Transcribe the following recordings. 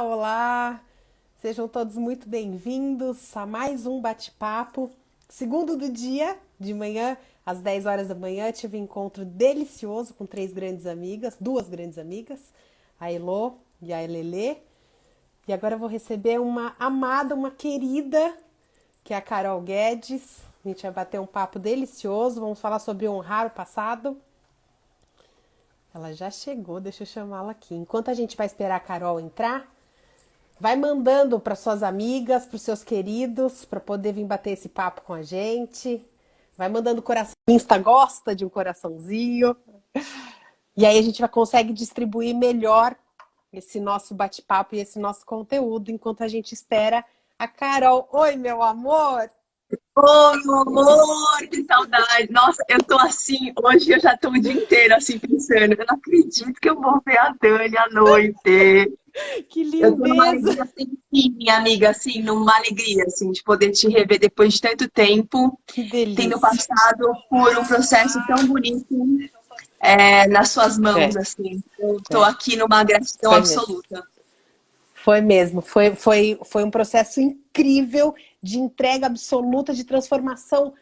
olá! Sejam todos muito bem-vindos a mais um bate-papo. Segundo do dia, de manhã, às 10 horas da manhã, tive um encontro delicioso com duas grandes amigas, a Elô e a Elelê. E agora eu vou receber uma amada, uma querida, que é a Carol Guedes. A gente vai bater um papo delicioso, vamos falar sobre honrar o passado. Ela já chegou, deixa eu chamá-la aqui. Enquanto a gente vai esperar a Carol entrar, vai mandando para suas amigas, para os seus queridos, para poder vir bater esse papo com a gente. Vai mandando coração. O Insta gosta de um coraçãozinho. E aí a gente consegue distribuir melhor esse nosso bate-papo e esse nosso conteúdo enquanto a gente espera a Carol. Oi, meu amor! Oi, meu amor, que saudade. Nossa, eu tô assim, hoje eu já tô o dia inteiro assim pensando, eu não acredito que eu vou ver a Dani à noite. Que Eu tô numa lindeza! alegria sem fim, minha amiga, assim, numa alegria, assim, de poder te rever depois de tanto tempo, Que tendo delícia! passado por um processo tão bonito, nas suas mãos, É, assim. Eu tô é, aqui numa gratidão foi mesmo. absoluta. Foi mesmo, foi um processo incrível de entrega absoluta, de transformação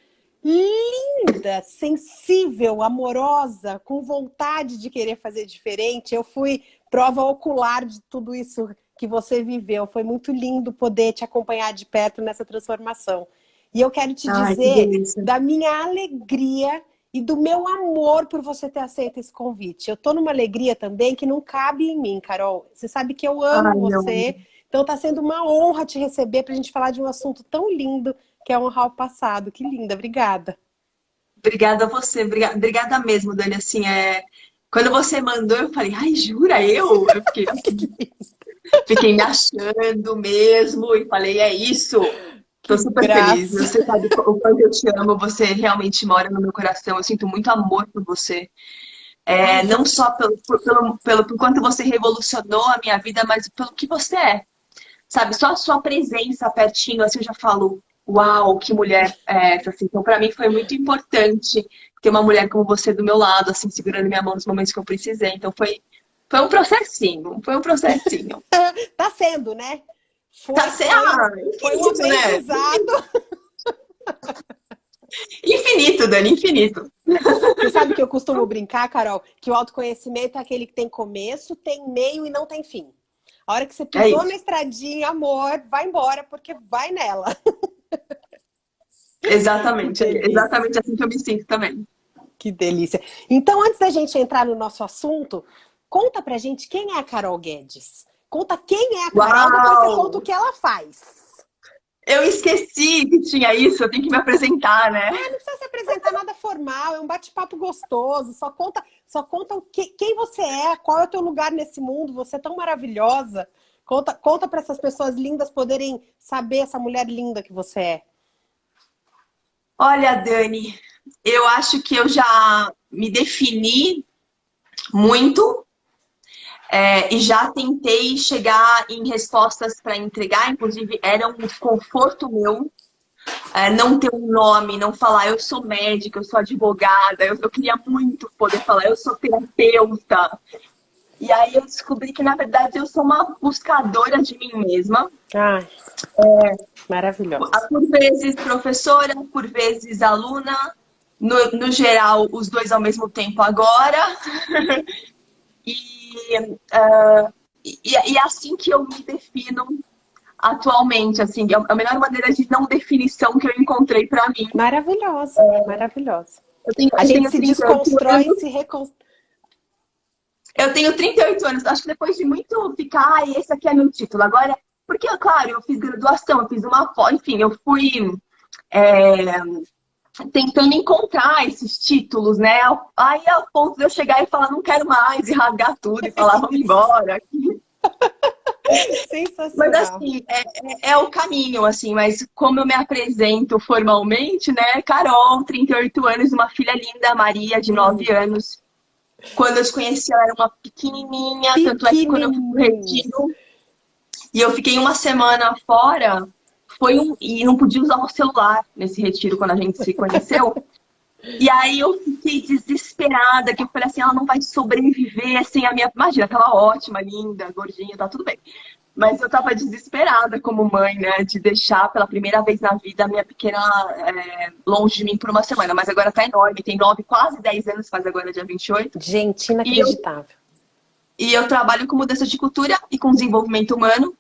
linda, sensível, amorosa, com vontade de querer fazer diferente. Eu fui prova ocular de tudo isso que você viveu. Foi muito lindo poder te acompanhar de perto nessa transformação. E eu quero te Ai, que dizer delícia. da minha alegria e do meu amor por você ter aceito esse convite. Eu tô numa alegria também que não cabe em mim, Carol. Você sabe que eu amo Ai, meu amor. você, então tá sendo uma honra te receber pra gente falar de um assunto tão lindo que é honrar o passado. Que linda, obrigada. Obrigada a você, obrigada mesmo, Dani. Assim, quando você mandou, eu falei, ai, jura eu? Eu fiquei assim, fiquei me achando mesmo e falei, é isso. Que Tô super feliz. graça. Você sabe o quanto eu te amo, você realmente mora no meu coração. Eu sinto muito amor por você. Ai, Não só por quanto você revolucionou a minha vida, mas pelo que você é. Sabe, só a sua presença pertinho, assim, eu já falo, uau, que mulher é essa, assim. Então, para mim foi muito importante ter uma mulher como você do meu lado, assim, segurando minha mão nos momentos que eu precisei. Então, foi um processinho, foi um processinho. tá sendo, né? Tá Foi, sendo, foi, foi um infinito, né? aprendizado. Infinito, Dani, infinito. Você sabe que eu costumo brincar, Carol, que o autoconhecimento é aquele que tem começo, tem meio e não tem fim. A hora que você É pisou na isso. estradinha, amor, vai embora, porque vai nela. Que Exatamente, é delícia, exatamente assim que eu me sinto também. que delícia. Então, antes da gente entrar no nosso assunto, conta pra gente quem é a Carol Guedes. Conta quem é a Carol, depois você Uau! conta o que ela faz. Eu esqueci que tinha isso, eu tenho que me apresentar, né? Não precisa se apresentar nada formal, é um bate-papo gostoso. Só conta quem você é, qual é o teu lugar nesse mundo. Você é tão maravilhosa. Conta para essas pessoas lindas poderem saber essa mulher linda que você é. Olha, Dani, eu acho que eu já me defini muito, e já tentei chegar em respostas para entregar, inclusive era um desconforto meu, não ter um nome, não falar eu sou médica, eu sou advogada, eu queria muito poder falar eu sou terapeuta. E aí eu descobri que, na verdade, eu sou uma buscadora de mim mesma. Ai, maravilhosa. Por vezes professora, por vezes aluna, no geral, os dois ao mesmo tempo agora. E, e é assim que eu me defino atualmente, assim, é a melhor maneira de não definição que eu encontrei para mim. Maravilhosa, maravilhosa. A Eu gente tenho se 38 desconstrói e anos. se reconstrói. Eu tenho 38 anos. Acho que depois de muito ficar, esse aqui é meu título. Agora, porque, claro, eu fiz graduação, eu fiz uma pós, enfim, eu fui é, tentando encontrar esses títulos, né? Aí, ao ponto de eu chegar e falar, não quero mais, e rasgar tudo e falar, vamos embora. Mas Sensacional. assim, é o caminho, assim, mas como eu me apresento formalmente, né? Carol, 38 anos, uma filha linda, Maria, de 9 Linda. anos. Quando eu te conheci, ela era uma pequenininha, tanto é que quando eu fui pro Pequenininha. retiro e eu fiquei uma semana fora, e não podia usar o celular nesse retiro quando a gente se conheceu. E aí eu fiquei desesperada, que eu falei assim, ela não vai sobreviver sem a minha... Imagina, aquela ótima, linda, gordinha, tá tudo bem. Mas eu tava desesperada como mãe, né? De deixar pela primeira vez na vida a minha pequena longe de mim por uma semana. Mas agora tá enorme, tem 9, quase 10 anos, faz agora dia 28. Gente, E eu, inacreditável. e eu trabalho com mudança de cultura e com desenvolvimento humano,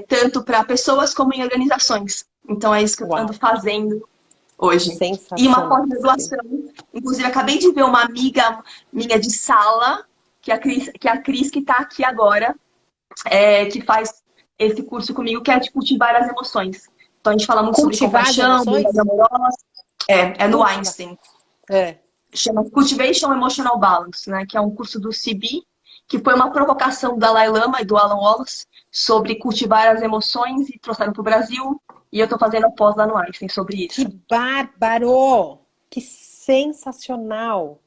tanto para pessoas como em organizações. Então é isso que eu ando Uau, fazendo hoje. E uma sensacional. Sim. pós-graduação. Inclusive, acabei de ver uma amiga minha de sala, que é a Cris que está aqui agora, que faz esse curso comigo, que é de cultivar as emoções. Então, a gente fala muito sobre Cultivar as compaixão, bondade emoções? amorosa. É no Cultivar. Einstein. É. Chama Cultivation Emotional Balance, né? Que é um curso do CB, que foi uma provocação do Dalai Lama e do Alan Wallace sobre cultivar as emoções e trouxeram para o Brasil. E eu estou fazendo a pós lá no Einstein sobre Que isso. bárbaro! Que sensacional!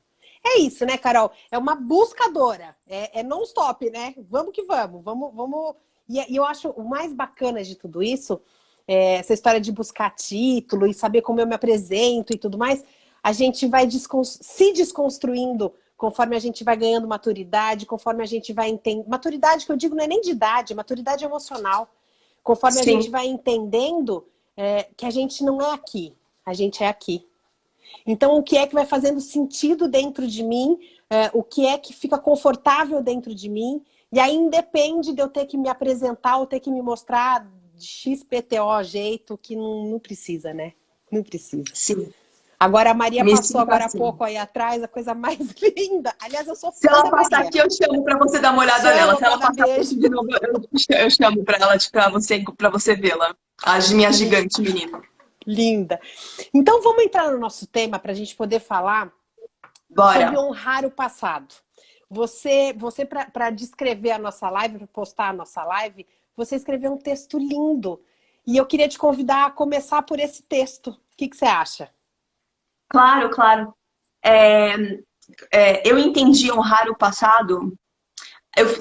É isso, né, Carol? É uma buscadora. É non-stop, né? Vamos que vamos. Vamos. E eu acho o mais bacana de tudo isso, essa história de buscar título e saber como eu me apresento e tudo mais, a gente vai se desconstruindo conforme a gente vai ganhando maturidade, conforme a gente vai entendendo. Maturidade que eu digo não é nem de idade, é maturidade emocional. Conforme a gente Sim, vai entendendo que a gente não é aqui, a gente é aqui. Então, o que é que vai fazendo sentido dentro de mim? O que é que fica confortável dentro de mim? E aí independe de eu ter que me apresentar ou ter que me mostrar de XPTO jeito que não precisa, né? Não precisa. sim. Agora a Maria Me passou sinto agora há assim. pouco aí atrás, a coisa mais linda. Aliás, eu sou Se fã ela da passar Maria. aqui, eu chamo para você dar uma olhada nela. Chama Se para ela dar passar por beijo. aqui de novo, eu chamo para ela, para você vê-la. A minha gigante menina. Linda. Então vamos entrar no nosso tema para a gente poder falar sobre Bora. honrar o passado. Você para descrever a nossa live, para postar a nossa live, você escreveu um texto lindo. E eu queria te convidar a começar por esse texto. O que você acha? Claro, claro. É, eu entendi honrar o passado.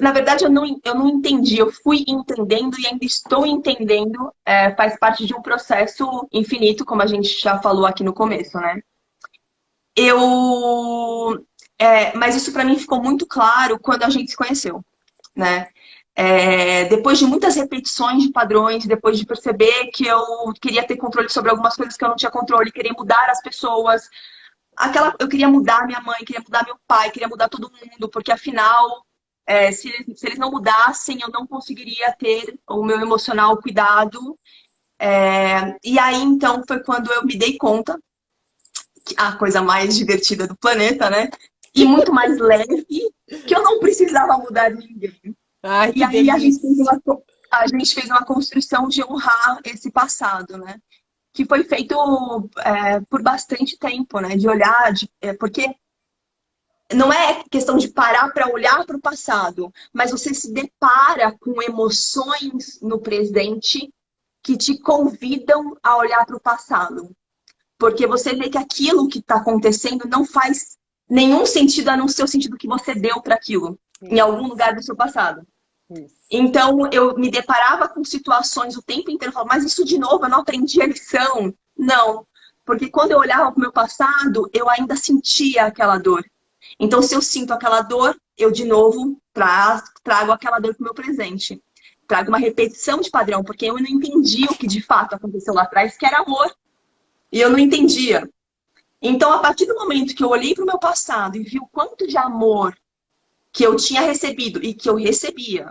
Na verdade, eu não entendi. Eu fui entendendo e ainda estou entendendo. Faz parte de um processo infinito, como a gente já falou aqui no começo, né? Mas isso para mim ficou muito claro quando a gente se conheceu, né? Depois de muitas repetições de padrões, depois de perceber que eu queria ter controle sobre algumas coisas que eu não tinha controle, queria mudar as pessoas, eu queria mudar minha mãe, queria mudar meu pai, queria mudar todo mundo, porque afinal, se eles não mudassem, eu não conseguiria ter o meu emocional cuidado. E aí, então, foi quando eu me dei conta, que a coisa mais divertida do planeta, né? E muito mais leve, que eu não precisava mudar ninguém. Ai, E que aí delícia! a gente fez uma construção de honrar esse passado, né? Que foi feito por bastante tempo, né? De olhar, porque não é questão de parar para olhar para o passado, mas você se depara com emoções no presente que te convidam a olhar para o passado. Porque você vê que aquilo que está acontecendo não faz nenhum sentido a não ser o sentido que você deu para aquilo, em Isso, algum lugar do seu passado. isso. Então, eu me deparava com situações o tempo inteiro, eu falava, mas isso de novo, eu não aprendi a lição. Não, porque quando eu olhava para o meu passado, eu ainda sentia aquela dor. Então, se eu sinto aquela dor, eu de novo trago aquela dor para o meu presente. Trago uma repetição de padrão, porque eu não entendi o que de fato aconteceu lá atrás, que era amor. E eu não entendia. Então, a partir do momento que eu olhei para o meu passado e vi o quanto de amor que eu tinha recebido e que eu recebia,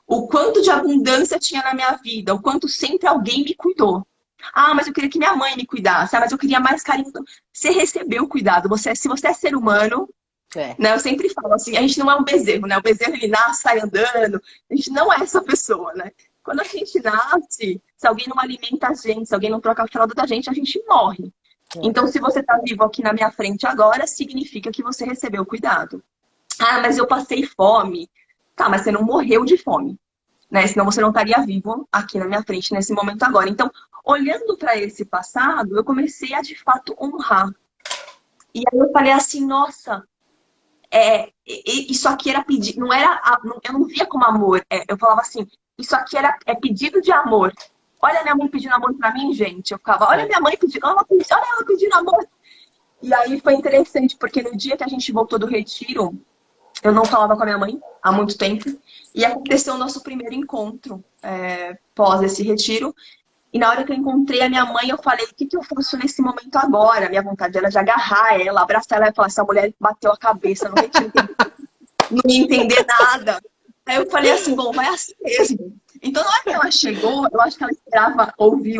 o quanto de abundância tinha na minha vida, o quanto sempre alguém me cuidou. Ah, mas eu queria que minha mãe me cuidasse. Ah, mas eu queria mais carinho. Você recebeu cuidado. Se você é ser humano, É. né? Eu sempre falo assim, a gente não é um bezerro, né? O bezerro, ele nasce, sai andando. A gente não é essa pessoa, né? Quando a gente nasce, se alguém não alimenta a gente, se alguém não troca a fralda da gente, a gente morre. É. Então, se você está vivo aqui na minha frente agora, significa que você recebeu cuidado. Ah, mas eu passei fome. Tá, mas você não morreu de fome, né? Senão você não estaria vivo aqui na minha frente nesse momento agora. Então, olhando para esse passado, eu comecei a de fato honrar. E aí eu falei assim, nossa, isso aqui era pedido, não era, eu não via como amor. Eu falava assim, isso aqui é pedido de amor. Olha minha mãe pedindo amor pra mim, gente. Eu ficava, olha Sim. minha mãe pedindo, olha ela pedindo amor. E aí foi interessante, porque no dia que a gente voltou do retiro, eu não falava com a minha mãe há muito tempo. E aconteceu o nosso primeiro encontro pós esse retiro. E na hora que eu encontrei a minha mãe, eu falei, o que que eu faço nesse momento agora? Minha vontade era de agarrar ela, abraçar ela e falar, essa mulher bateu a cabeça no retiro, não ia entender nada. Aí eu falei assim, bom, vai assim mesmo. Então, na hora que ela chegou, eu acho que ela esperava ouvir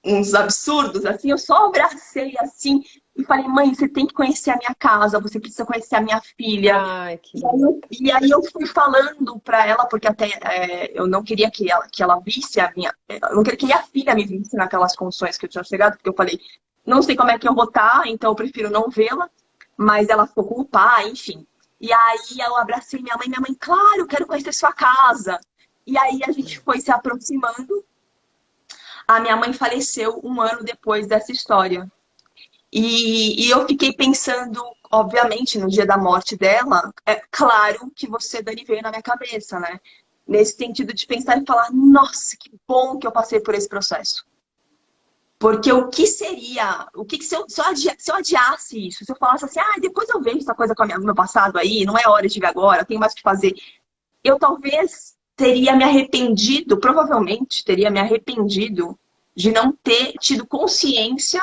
uns absurdos, assim, eu só abracei assim e falei, mãe, você tem que conhecer a minha casa, você precisa conhecer a minha filha. Ai, que E linda. e aí eu fui falando pra ela, porque até eu não queria que ela visse a minha. Eu não queria que minha filha me visse naquelas condições que eu tinha chegado, porque eu falei, não sei como é que eu vou estar, então eu prefiro não vê-la. Mas ela ficou com o pai, enfim. E aí eu abracei minha mãe, claro, eu quero conhecer sua casa. E aí a gente foi se aproximando. A minha mãe faleceu um ano depois dessa história. E eu fiquei pensando, obviamente, no dia da morte dela, é claro que você, Dani, veio na minha cabeça, né? Nesse sentido de pensar e falar, nossa, que bom que eu passei por esse processo. Porque o que seria, o que se eu adiasse isso, se eu falasse assim, ah, depois eu vejo essa coisa com o meu passado aí, não é hora de ver agora, eu tenho mais o que fazer. Eu talvez teria me arrependido, provavelmente teria me arrependido de não ter tido consciência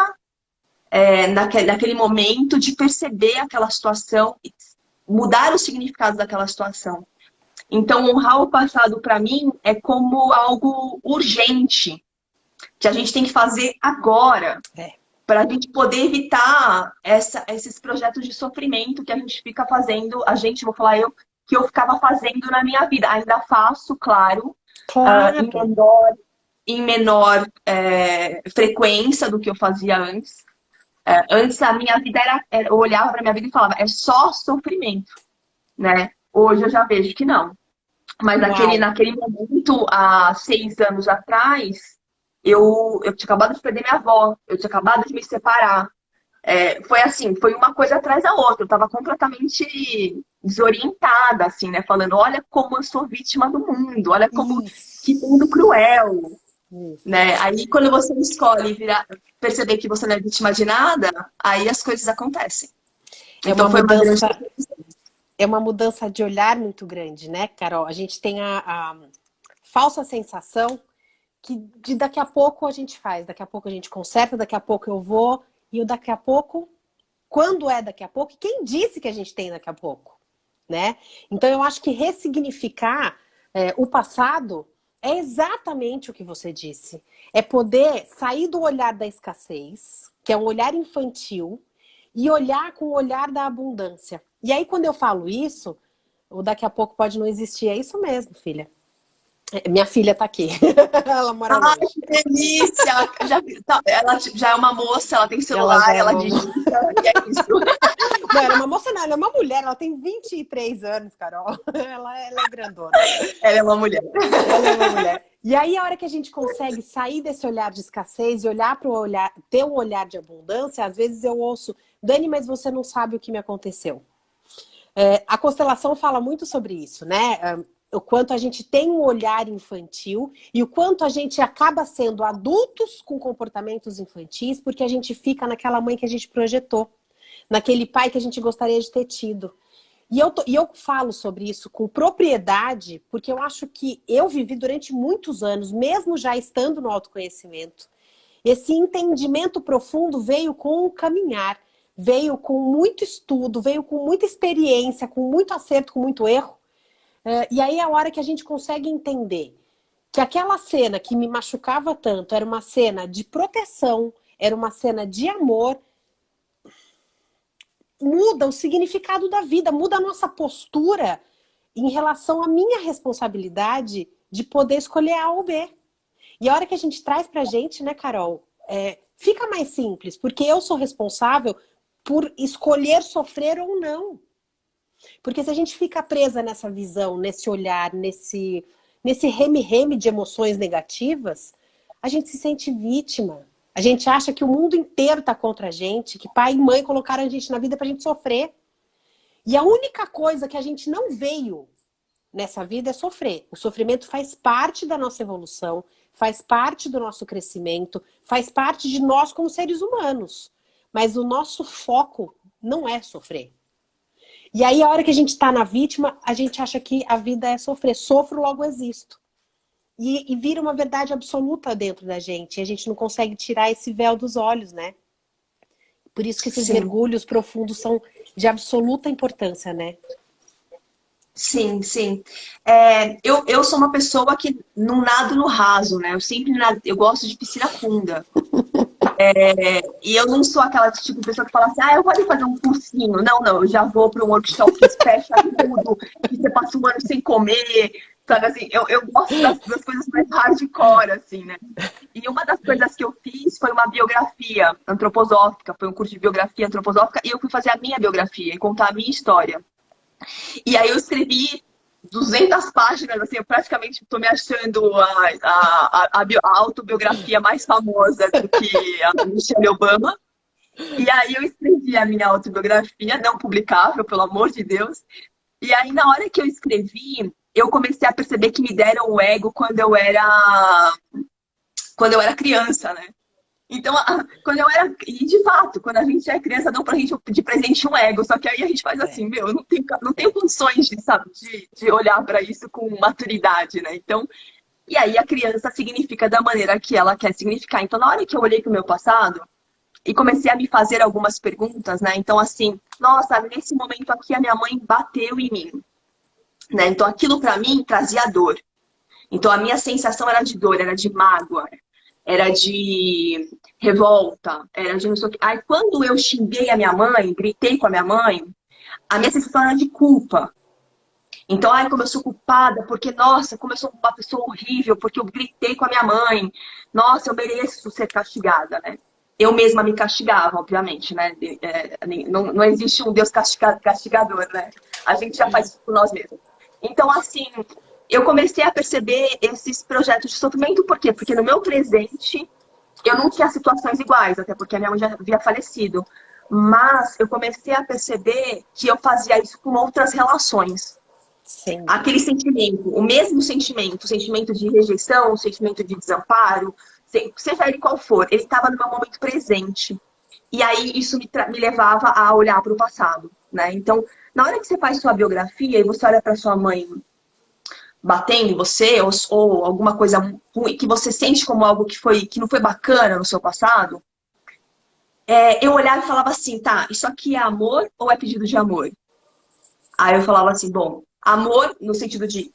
naquele momento de perceber aquela situação e mudar o significado daquela situação. Então, honrar o passado para mim é como algo urgente, que a gente tem que fazer agora, É, para a gente poder evitar esses projetos de sofrimento que a gente fica fazendo, vou falar eu, que eu ficava fazendo na minha vida. Ainda faço, claro, em claro. menor, frequência do que eu fazia antes. Antes a minha vida eu olhava para minha vida e falava, é só sofrimento, né? Hoje eu já vejo que não. Mas Uau. naquele momento, há 6 anos atrás, eu tinha acabado de perder minha avó, eu tinha acabado de me separar. Foi assim, foi uma coisa atrás da outra. Eu estava completamente desorientada, assim, né? Falando, olha como eu sou vítima do mundo, olha como que mundo Isso. cruel, Isso. né? Aí quando você escolhe perceber que você não é vítima de nada, aí as coisas acontecem. É uma Então foi uma grande. mudança, é uma mudança de olhar muito grande, né, Carol? A gente tem a falsa sensação que de daqui a pouco a gente faz, daqui a pouco a gente conserta, daqui a pouco eu vou, e o daqui a pouco, quando é daqui a pouco, quem disse que a gente tem daqui a pouco, né? Então eu acho que ressignificar o passado é exatamente o que você disse. É poder sair do olhar da escassez, que é um olhar infantil, e olhar com o olhar da abundância. E aí, quando eu falo isso, o daqui a pouco pode não existir. É isso mesmo, filha. Minha filha tá aqui. Ela mora Ai, longe. que delícia! Ela já é uma moça, ela tem Ela já celular, é ela uma. digita, e é isso. Não, ela é uma moça, não, ela é uma mulher, ela tem 23 anos, Carol. Ela é grandona. Ela é uma mulher. Ela é uma mulher. E aí, a hora que a gente consegue sair desse olhar de escassez e olhar para o olhar, ter um olhar de abundância, às vezes eu ouço, Dani, mas você não sabe o que me aconteceu. A constelação fala muito sobre isso, né? O quanto a gente tem um olhar infantil e o quanto a gente acaba sendo adultos com comportamentos infantis porque a gente fica naquela mãe que a gente projetou, naquele pai que a gente gostaria de ter tido. E eu falo sobre isso com propriedade, porque eu acho que eu vivi durante muitos anos, mesmo já estando no autoconhecimento. Esse entendimento profundo veio com o caminhar, veio com muito estudo, veio com muita experiência, com muito acerto, com muito erro. E aí é a hora que a gente consegue entender que aquela cena que me machucava tanto era uma cena de proteção, era uma cena de amor, muda o significado da vida, muda a nossa postura em relação à minha responsabilidade de poder escolher A ou B. E a hora que a gente traz pra gente, né, Carol, fica mais simples, porque eu sou responsável por escolher sofrer ou não. Porque se a gente fica presa nessa visão, nesse olhar, nesse reme-reme de emoções negativas, a gente se sente vítima. A gente acha que o mundo inteiro tá contra a gente, que pai e mãe colocaram a gente na vida pra gente sofrer. E a única coisa que a gente não veio nessa vida é sofrer. O sofrimento faz parte da nossa evolução, faz parte do nosso crescimento, faz parte de nós como seres humanos. mas o nosso foco não é sofrer. E aí, a hora que a gente tá na vítima, a gente acha que a vida é sofrer. Sofro, logo existo. E vira uma verdade absoluta dentro da gente. E a gente não consegue tirar esse véu dos olhos, né? Por isso que esses Sim. mergulhos profundos são de absoluta importância, né? Sim, sim. Eu sou uma pessoa que não nado no raso, né? Eu sempre nado, eu gosto de piscina funda. E eu não sou aquela tipo de pessoa que fala assim, eu vou ali fazer um cursinho. Não, não, eu já vou para um workshop que fecha tudo, que você passa um ano sem comer, sabe assim? Eu gosto das coisas mais hardcore, assim, né? E uma das coisas que eu fiz foi uma biografia antroposófica, foi um curso de biografia antroposófica, e eu fui fazer a minha biografia e contar a minha história. E aí eu escrevi 200 páginas, assim, eu praticamente estou me achando a autobiografia mais famosa do que a Michelle Obama. E aí eu escrevi a minha autobiografia, não publicável, pelo amor de Deus. E aí na hora que eu escrevi, eu comecei a perceber que me deram o ego quando eu era criança, né? Então, quando eu era. E de fato, quando a gente é criança, dão pra gente de presente um ego. Só que aí a gente faz assim, eu não tenho condições de, sabe, de olhar pra isso com maturidade, né? Então, e aí a criança significa da maneira que ela quer significar. Então, na hora que eu olhei pro meu passado e comecei a me fazer algumas perguntas, né? Então, assim, nossa, nesse momento aqui a minha mãe bateu em mim, né? Então, aquilo pra mim trazia dor. Então, a minha sensação era de dor, era de mágoa, era de revolta, era de não sei o quê. Aí, quando eu xinguei a minha mãe, gritei com a minha mãe, a minha sensação era de culpa. Então, como eu sou culpada, porque, nossa, como eu sou uma pessoa horrível, porque eu gritei com a minha mãe, nossa, eu mereço ser castigada, né? Eu mesma me castigava, obviamente, né? Não existe um Deus castigador, né? A gente já faz isso por nós mesmos. Então, assim, eu comecei a perceber esses projetos de sofrimento, por quê? Porque no meu presente eu não tinha situações iguais, até porque a minha mãe já havia falecido. Mas eu comecei a perceber que eu fazia isso com outras relações. Sim. Aquele sentimento, o mesmo sentimento, o sentimento de rejeição, o sentimento de desamparo, seja ele qual for, ele estava no meu momento presente. E aí isso me levava a olhar para o passado, né? Então, na hora que você faz sua biografia e você olha para sua mãe batendo em você, ou alguma coisa ruim, que você sente como algo que não foi bacana no seu passado, eu olhava e falava assim, tá, isso aqui é amor ou é pedido de amor? Aí eu falava assim, bom, amor no sentido de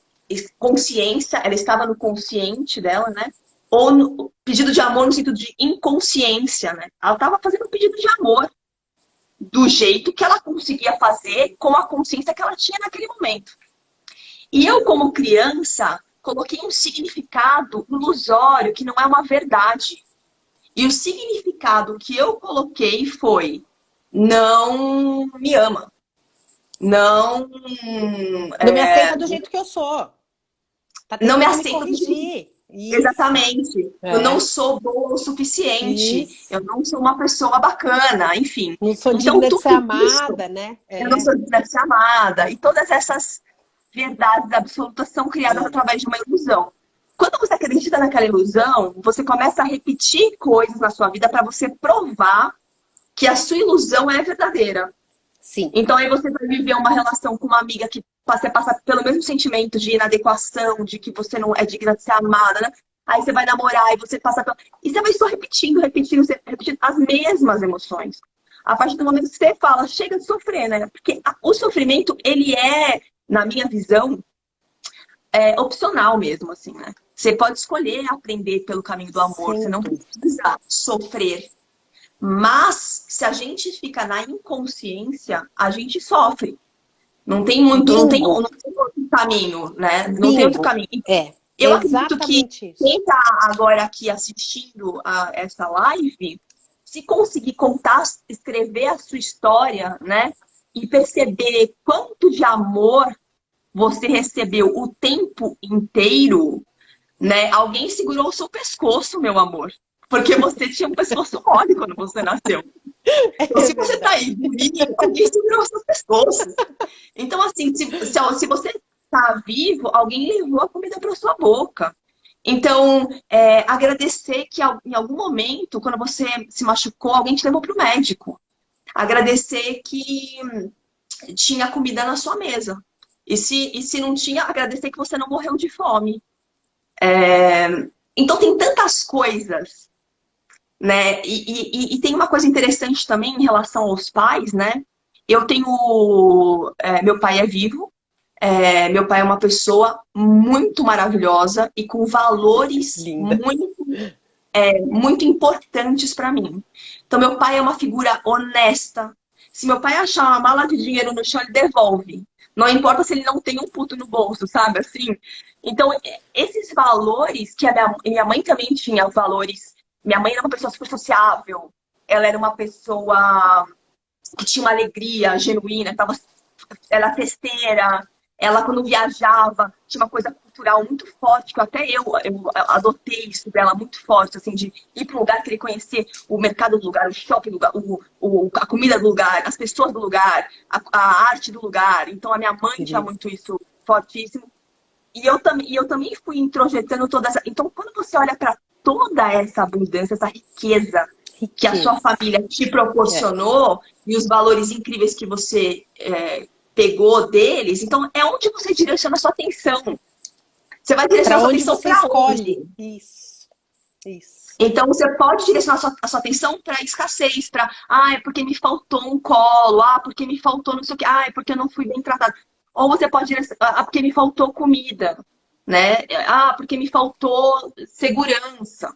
consciência, ela estava no consciente dela, né? Ou pedido de amor no sentido de inconsciência, né? Ela estava fazendo um pedido de amor do jeito que ela conseguia fazer com a consciência que ela tinha naquele momento. E eu, como criança, coloquei um significado ilusório que não é uma verdade. E o significado que eu coloquei foi: não me ama. Não me aceita do jeito que eu sou. Tá não me tentando aceita corrigir. Isso. Exatamente. Eu não sou boa o suficiente. Isso. Eu não sou uma pessoa bacana, enfim. Não sou Então, digna de ser tudo isso, amada, né? eu não sou digna de ser amada. E todas essas verdades absolutas são criadas através de uma ilusão. Quando você acredita naquela ilusão, você começa a repetir coisas na sua vida para você provar que a sua ilusão é verdadeira. Sim. Então aí você vai viver uma relação com uma amiga que você passa pelo mesmo sentimento de inadequação, de que você não é digna de ser amada, né? Aí você vai namorar e você passa pela... E você vai só repetindo as mesmas emoções. A partir do momento que você fala, chega de sofrer, né? Porque o sofrimento, ele é, na minha visão, opcional mesmo, assim, né? Você pode escolher aprender pelo caminho do amor, você não precisa sofrer. Mas, se a gente fica na inconsciência, a gente sofre. Não tem muito, não tem outro caminho, né? Não tem outro caminho. Eu acredito que quem está agora aqui assistindo a essa live, se conseguir contar, escrever a sua história, né? E perceber quanto de amor você recebeu o tempo inteiro, né? Alguém segurou o seu pescoço, meu amor. Porque você tinha um pescoço mole quando você nasceu. Então, se você tá aí, alguém segurou o seu pescoço. Então, assim, se você tá vivo, alguém levou a comida para sua boca. Então, agradecer que em algum momento, quando você se machucou, alguém te levou para o médico. Agradecer que tinha comida na sua mesa. E se não tinha, agradecer que você não morreu de fome. Então, tem tantas coisas, né? E tem uma coisa interessante também em relação aos pais, né? Eu tenho. Meu pai é vivo. Meu pai é uma pessoa muito maravilhosa e com valores Linda. muito importantes para mim. Então, meu pai é uma figura honesta. Se meu pai achar uma mala de dinheiro no chão, ele devolve. Não importa se ele não tem um puto no bolso, sabe? Assim. Então, esses valores que a minha mãe também tinha, valores. Minha mãe era uma pessoa super sociável. Ela era uma pessoa que tinha uma alegria genuína, tava, ela é festeira, ela quando viajava tinha uma coisa cultural muito forte, que até eu adotei isso dela muito forte, assim, de ir para um lugar, querer conhecer o mercado do lugar, o shopping do lugar, a comida do lugar, as pessoas do lugar, a arte do lugar. Então a minha mãe tinha Querida. muito isso fortíssimo. E eu também fui introjetando toda essa. Então, quando você olha para toda essa abundância, essa riqueza que a sua Riqueza. família te É. proporcionou e os valores incríveis que você pegou deles, então é onde você direciona a sua atenção. Você vai direcionar Para a sua onde atenção você para escolhe. onde? Isso. Isso. Então você pode direcionar a sua atenção para escassez, para, é porque me faltou um colo, porque me faltou não sei o que, é porque eu não fui bem tratado. Ou você pode direcionar, porque me faltou comida, né? Porque me faltou segurança.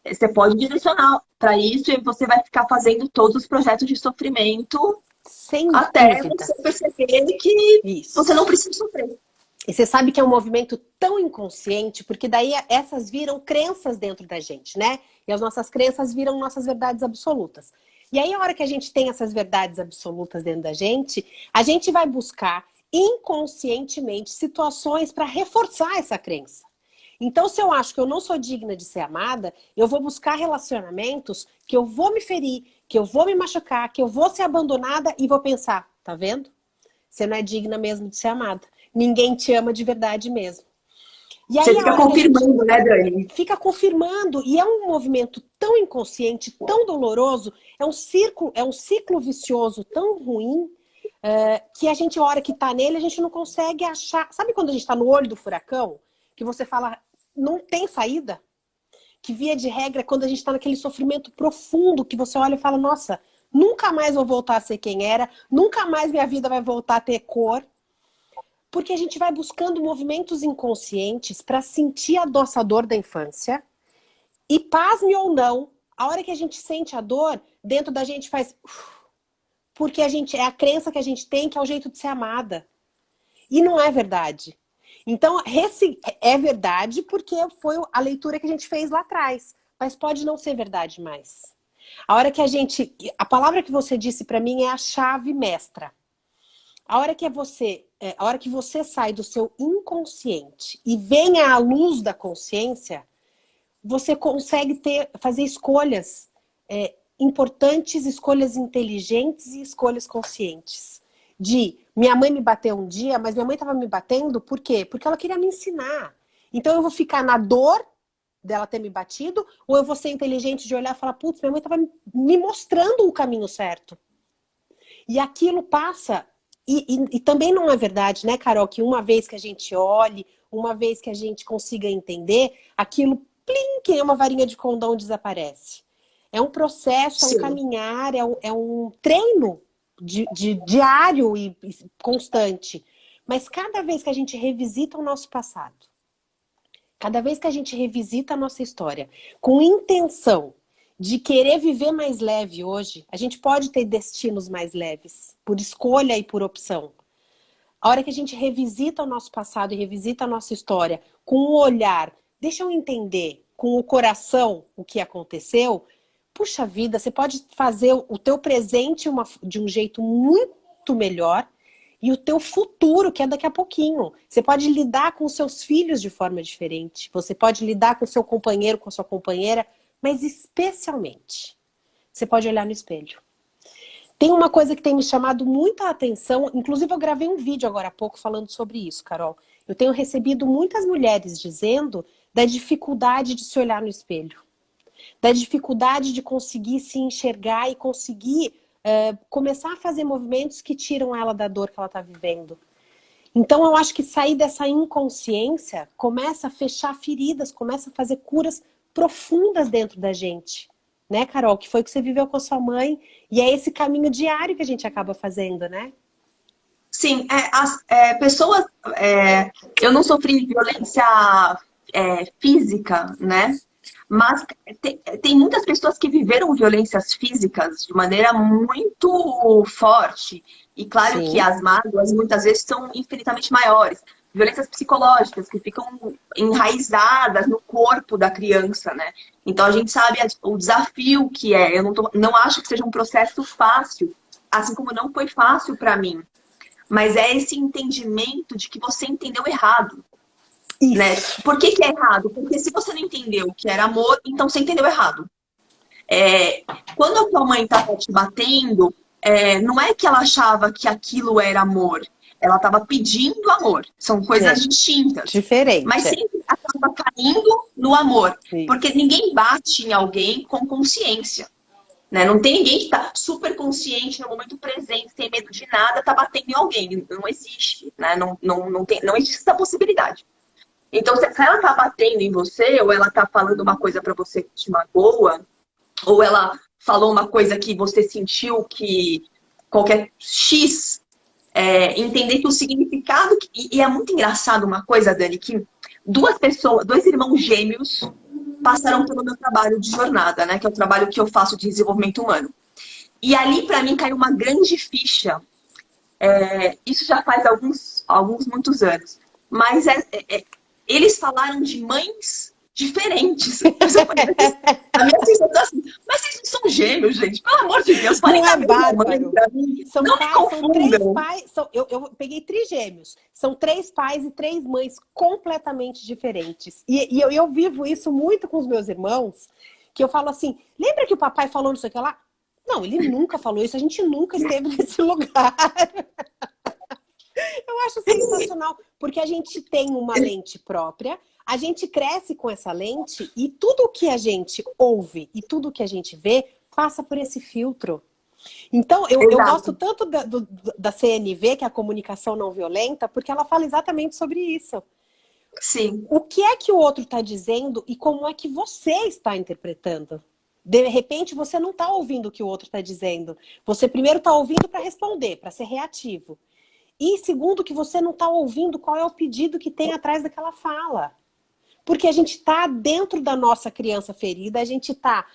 Você pode direcionar para isso e você vai ficar fazendo todos os projetos de sofrimento Sem até dúvida. você perceber que você não Isso. precisa sofrer. E você sabe que é um movimento tão inconsciente, porque daí essas viram crenças dentro da gente, né? E as nossas crenças viram nossas verdades absolutas. E aí, a hora que a gente tem essas verdades absolutas dentro da gente, a gente vai buscar inconscientemente situações para reforçar essa crença. Então, se eu acho que eu não sou digna de ser amada, eu vou buscar relacionamentos que eu vou me ferir, que eu vou me machucar, que eu vou ser abandonada e vou pensar, tá vendo? Você não é digna mesmo de ser amada. Ninguém te ama de verdade mesmo. E Você aí a fica hora que a gente confirmando, né, Dani? fica confirmando, e é um movimento tão inconsciente, tão doloroso, é um ciclo vicioso tão ruim, que a gente, a hora que tá nele, a gente não consegue achar. Sabe quando a gente tá no olho do furacão? Que você fala, não tem saída? Que via de regra, quando a gente tá naquele sofrimento profundo, que você olha e fala, nossa, nunca mais vou voltar a ser quem era, nunca mais minha vida vai voltar a ter cor. Porque a gente vai buscando movimentos inconscientes para sentir a nossa dor da infância. E pasme ou não, a hora que a gente sente a dor, dentro da gente faz. Porque a gente é a crença que a gente tem que é o jeito de ser amada. E não é verdade. Então, é verdade porque foi a leitura que a gente fez lá atrás. Mas pode não ser verdade mais. A hora que a gente. A palavra que você disse para mim é a chave mestra. A hora que você sai do seu inconsciente e vem à luz da consciência, você consegue fazer escolhas importantes, escolhas inteligentes e escolhas conscientes. Minha mãe me bateu um dia, mas minha mãe estava me batendo por quê? Porque ela queria me ensinar. Então eu vou ficar na dor dela ter me batido, ou eu vou ser inteligente de olhar e falar, putz, minha mãe estava me mostrando o caminho certo. E aquilo passa. E também não é verdade, né, Carol, que uma vez que a gente olhe, uma vez que a gente consiga entender, aquilo, plim, que é uma varinha de condão, desaparece. É um processo, é um Sim. caminhar, é um treino diário e constante. Mas cada vez que a gente revisita o nosso passado, cada vez que a gente revisita a nossa história, com intenção de querer viver mais leve hoje, a gente pode ter destinos mais leves, por escolha e por opção. A hora que a gente revisita o nosso passado e revisita a nossa história com um olhar, deixa eu entender, com o coração, o que aconteceu, puxa vida, você pode fazer o teu presente de um jeito muito melhor e o teu futuro, que é daqui a pouquinho. Você pode lidar com os seus filhos de forma diferente, você pode lidar com o seu companheiro, com a sua companheira, mas especialmente, você pode olhar no espelho. Tem uma coisa que tem me chamado muita atenção, inclusive eu gravei um vídeo agora há pouco falando sobre isso, Carol. Eu tenho recebido muitas mulheres dizendo da dificuldade de se olhar no espelho, da dificuldade de conseguir se enxergar e conseguir começar a fazer movimentos que tiram ela da dor que ela está vivendo. Então eu acho que sair dessa inconsciência começa a fechar feridas, começa a fazer curas profundas dentro da gente. Né, Carol? Que foi o que você viveu com a sua mãe. E é esse caminho diário que a gente acaba fazendo, né? Sim, pessoas. Eu não sofri violência física, né? Mas tem muitas pessoas que viveram violências físicas de maneira muito forte. E claro que Sim. as mágoas muitas vezes são infinitamente maiores. Violências psicológicas que ficam enraizadas no corpo da criança, né? Então a gente sabe o desafio que é. Eu não acho que seja um processo fácil, assim como não foi fácil para mim. Mas é esse entendimento de que você entendeu errado. Né? Isso. Por que é errado? Porque se você não entendeu o que era amor, então você entendeu errado. Quando a tua mãe estava te batendo, não é que ela achava que aquilo era amor. Ela estava pedindo amor. São coisas distintas. Diferente. Mas sempre acaba caindo no amor. Isso. Porque ninguém bate em alguém com consciência. Né? Não tem ninguém que está super consciente no momento presente, sem medo de nada, tá batendo em alguém. Não existe. Né? Não existe essa possibilidade. Então, se ela tá batendo em você, ou ela tá falando uma coisa pra você que te magoa, ou ela falou uma coisa que você sentiu que qualquer X, entender que o significado... E é muito engraçado uma coisa, Dani, que dois irmãos gêmeos passaram pelo meu trabalho de jornada, né? Que é o trabalho que eu faço de desenvolvimento humano. E ali, pra mim, caiu uma grande ficha. Isso já faz muitos anos. Mas eles falaram de mães diferentes. A minha sensação assim, mas vocês não são gêmeos, gente. Pelo amor de Deus, não é bárbaro. Não me confundam. São três pais. Eu peguei trigêmeos. São 3 pais e 3 mães completamente diferentes. E eu vivo isso muito com os meus irmãos, que eu falo assim, lembra que o papai falou não sei o que lá? Não, ele nunca falou isso, a gente nunca esteve nesse lugar. Eu acho sensacional, porque a gente tem uma lente própria, a gente cresce com essa lente e tudo o que a gente ouve e tudo o que a gente vê passa por esse filtro. Então, eu gosto tanto da CNV, que é a comunicação não violenta, porque ela fala exatamente sobre isso. Sim. O que é que o outro está dizendo e como é que você está interpretando? De repente, você não está ouvindo o que o outro está dizendo. Você primeiro está ouvindo para responder, para ser reativo. E segundo, que você não está ouvindo qual é o pedido que tem atrás daquela fala. Porque a gente está dentro da nossa criança ferida, a gente está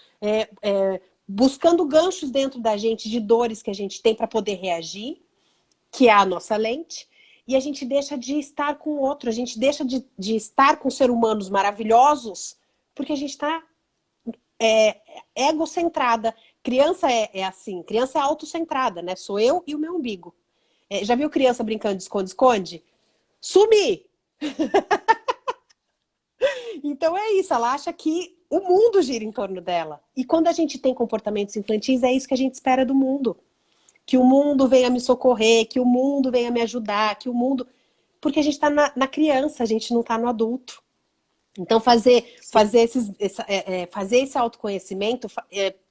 buscando ganchos dentro da gente de dores que a gente tem para poder reagir, que é a nossa lente, e a gente deixa de estar com o outro, a gente deixa de estar com seres humanos maravilhosos, porque a gente está egocentrada. Criança é assim, criança é autocentrada, né? Sou eu e o meu umbigo. Já viu criança brincando de esconde-esconde? Sumi! Então é isso, ela acha que o mundo gira em torno dela. E quando a gente tem comportamentos infantis, é isso que a gente espera do mundo. Que o mundo venha me socorrer, que o mundo venha me ajudar, que o mundo... Porque a gente está na criança, a gente não está no adulto. Então fazer esse autoconhecimento,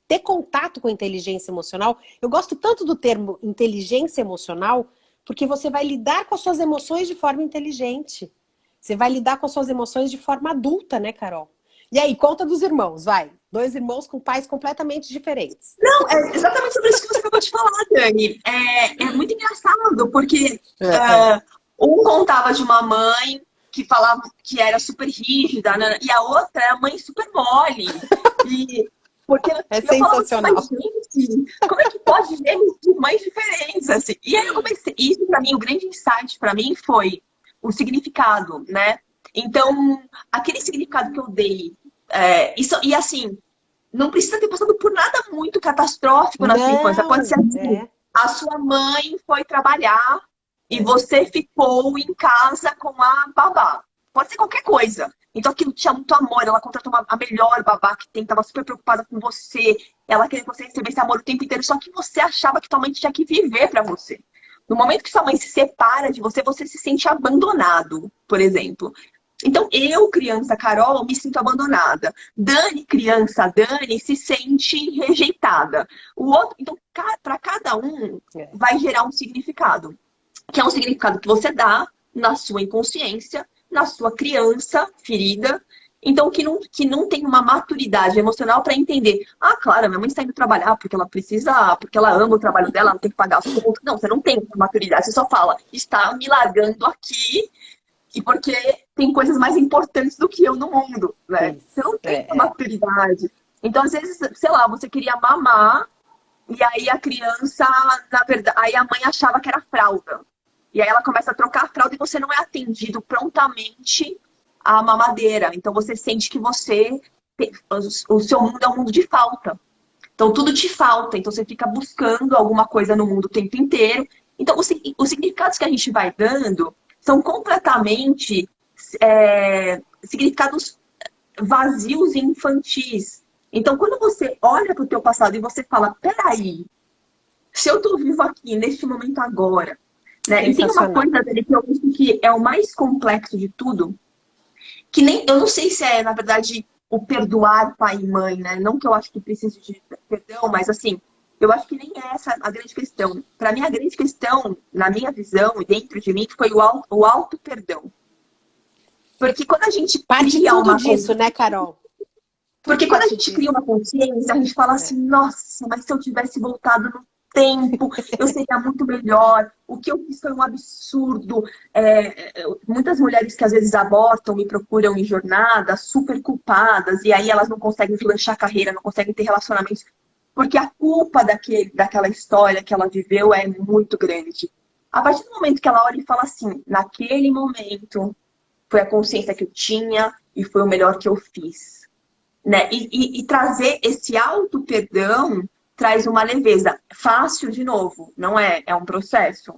ter contato com a inteligência emocional. Eu gosto tanto do termo inteligência emocional, porque você vai lidar com as suas emoções de forma inteligente. Você vai lidar com as suas emoções de forma adulta, né, Carol? E aí, conta dos irmãos, vai. 2 irmãos com pais completamente diferentes. Não, é exatamente sobre isso que você acabou de falar, Dani. É muito engraçado, porque um contava de uma mãe que falava que era super rígida, né? E a outra é a mãe super mole. Porque sensacional. Falo, gente, como é que pode ver de mães diferentes? Assim? E aí eu comecei, isso para mim, o grande insight para mim foi o significado, né? Então, aquele significado que eu dei, e assim, não precisa ter passado por nada muito catastrófico na sua infância. Pode ser assim, a sua mãe foi trabalhar e você ficou em casa com a babá. Pode ser qualquer coisa. Então aquilo tinha muito amor, ela contratou a melhor babá que tem, tava super preocupada com você, ela queria que você recebesse amor o tempo inteiro, só que você achava que tua mãe tinha que viver pra você. No momento que sua mãe se separa de você, você se sente abandonado, por exemplo. Então, eu, criança Carol, me sinto abandonada. Dani, criança Dani, se sente rejeitada. O outro, então, para cada um, É. vai gerar um significado. Que é um significado que você dá na sua inconsciência, na sua criança ferida. Então, que não tem uma maturidade emocional para entender. Ah, claro, minha mãe está indo trabalhar porque ela precisa, porque ela ama o trabalho dela, ela tem que pagar as contas. Não, você não tem essa maturidade. Você só fala, está me largando aqui e porque tem coisas mais importantes do que eu no mundo, né? Você Isso. não tem essa maturidade. Então, às vezes, sei lá, você queria mamar e aí a criança, na verdade, aí a mãe achava que era fralda. E aí ela começa a trocar a fralda e você não é atendido prontamente à mamadeira. Então você sente que o seu mundo é um mundo de falta. Então tudo te falta. Então você fica buscando alguma coisa no mundo o tempo inteiro. Então os significados que a gente vai dando são completamente significados vazios e infantis. Então quando você olha para o teu passado e você fala, peraí, se eu estou vivo aqui, neste momento agora, né? E tem uma coisa dele que eu acho que é o mais complexo de tudo, que nem, eu não sei se é, na verdade, o perdoar pai e mãe, né? Não que eu acho que precise de perdão, mas assim, eu acho que nem é essa a grande questão. Para mim, a grande questão, na minha visão e dentro de mim, foi o auto-perdão. Porque quando a gente Parte cria tudo uma disso, né, Carol? Porque Tudo quando a parte gente disso. cria uma consciência, a gente fala assim, nossa, mas se eu tivesse voltado no tempo, eu seria muito melhor. O que eu fiz foi um absurdo. Muitas mulheres que às vezes abortam e procuram em jornada, super culpadas, e aí elas não conseguem deslanchar a carreira, não conseguem ter relacionamentos, porque a culpa daquela história que ela viveu é muito grande. A partir do momento que ela olha e fala assim, naquele momento, foi a consciência que eu tinha e foi o melhor que eu fiz. Né? E trazer esse auto-perdão traz uma leveza. Fácil, de novo, não é? É um processo.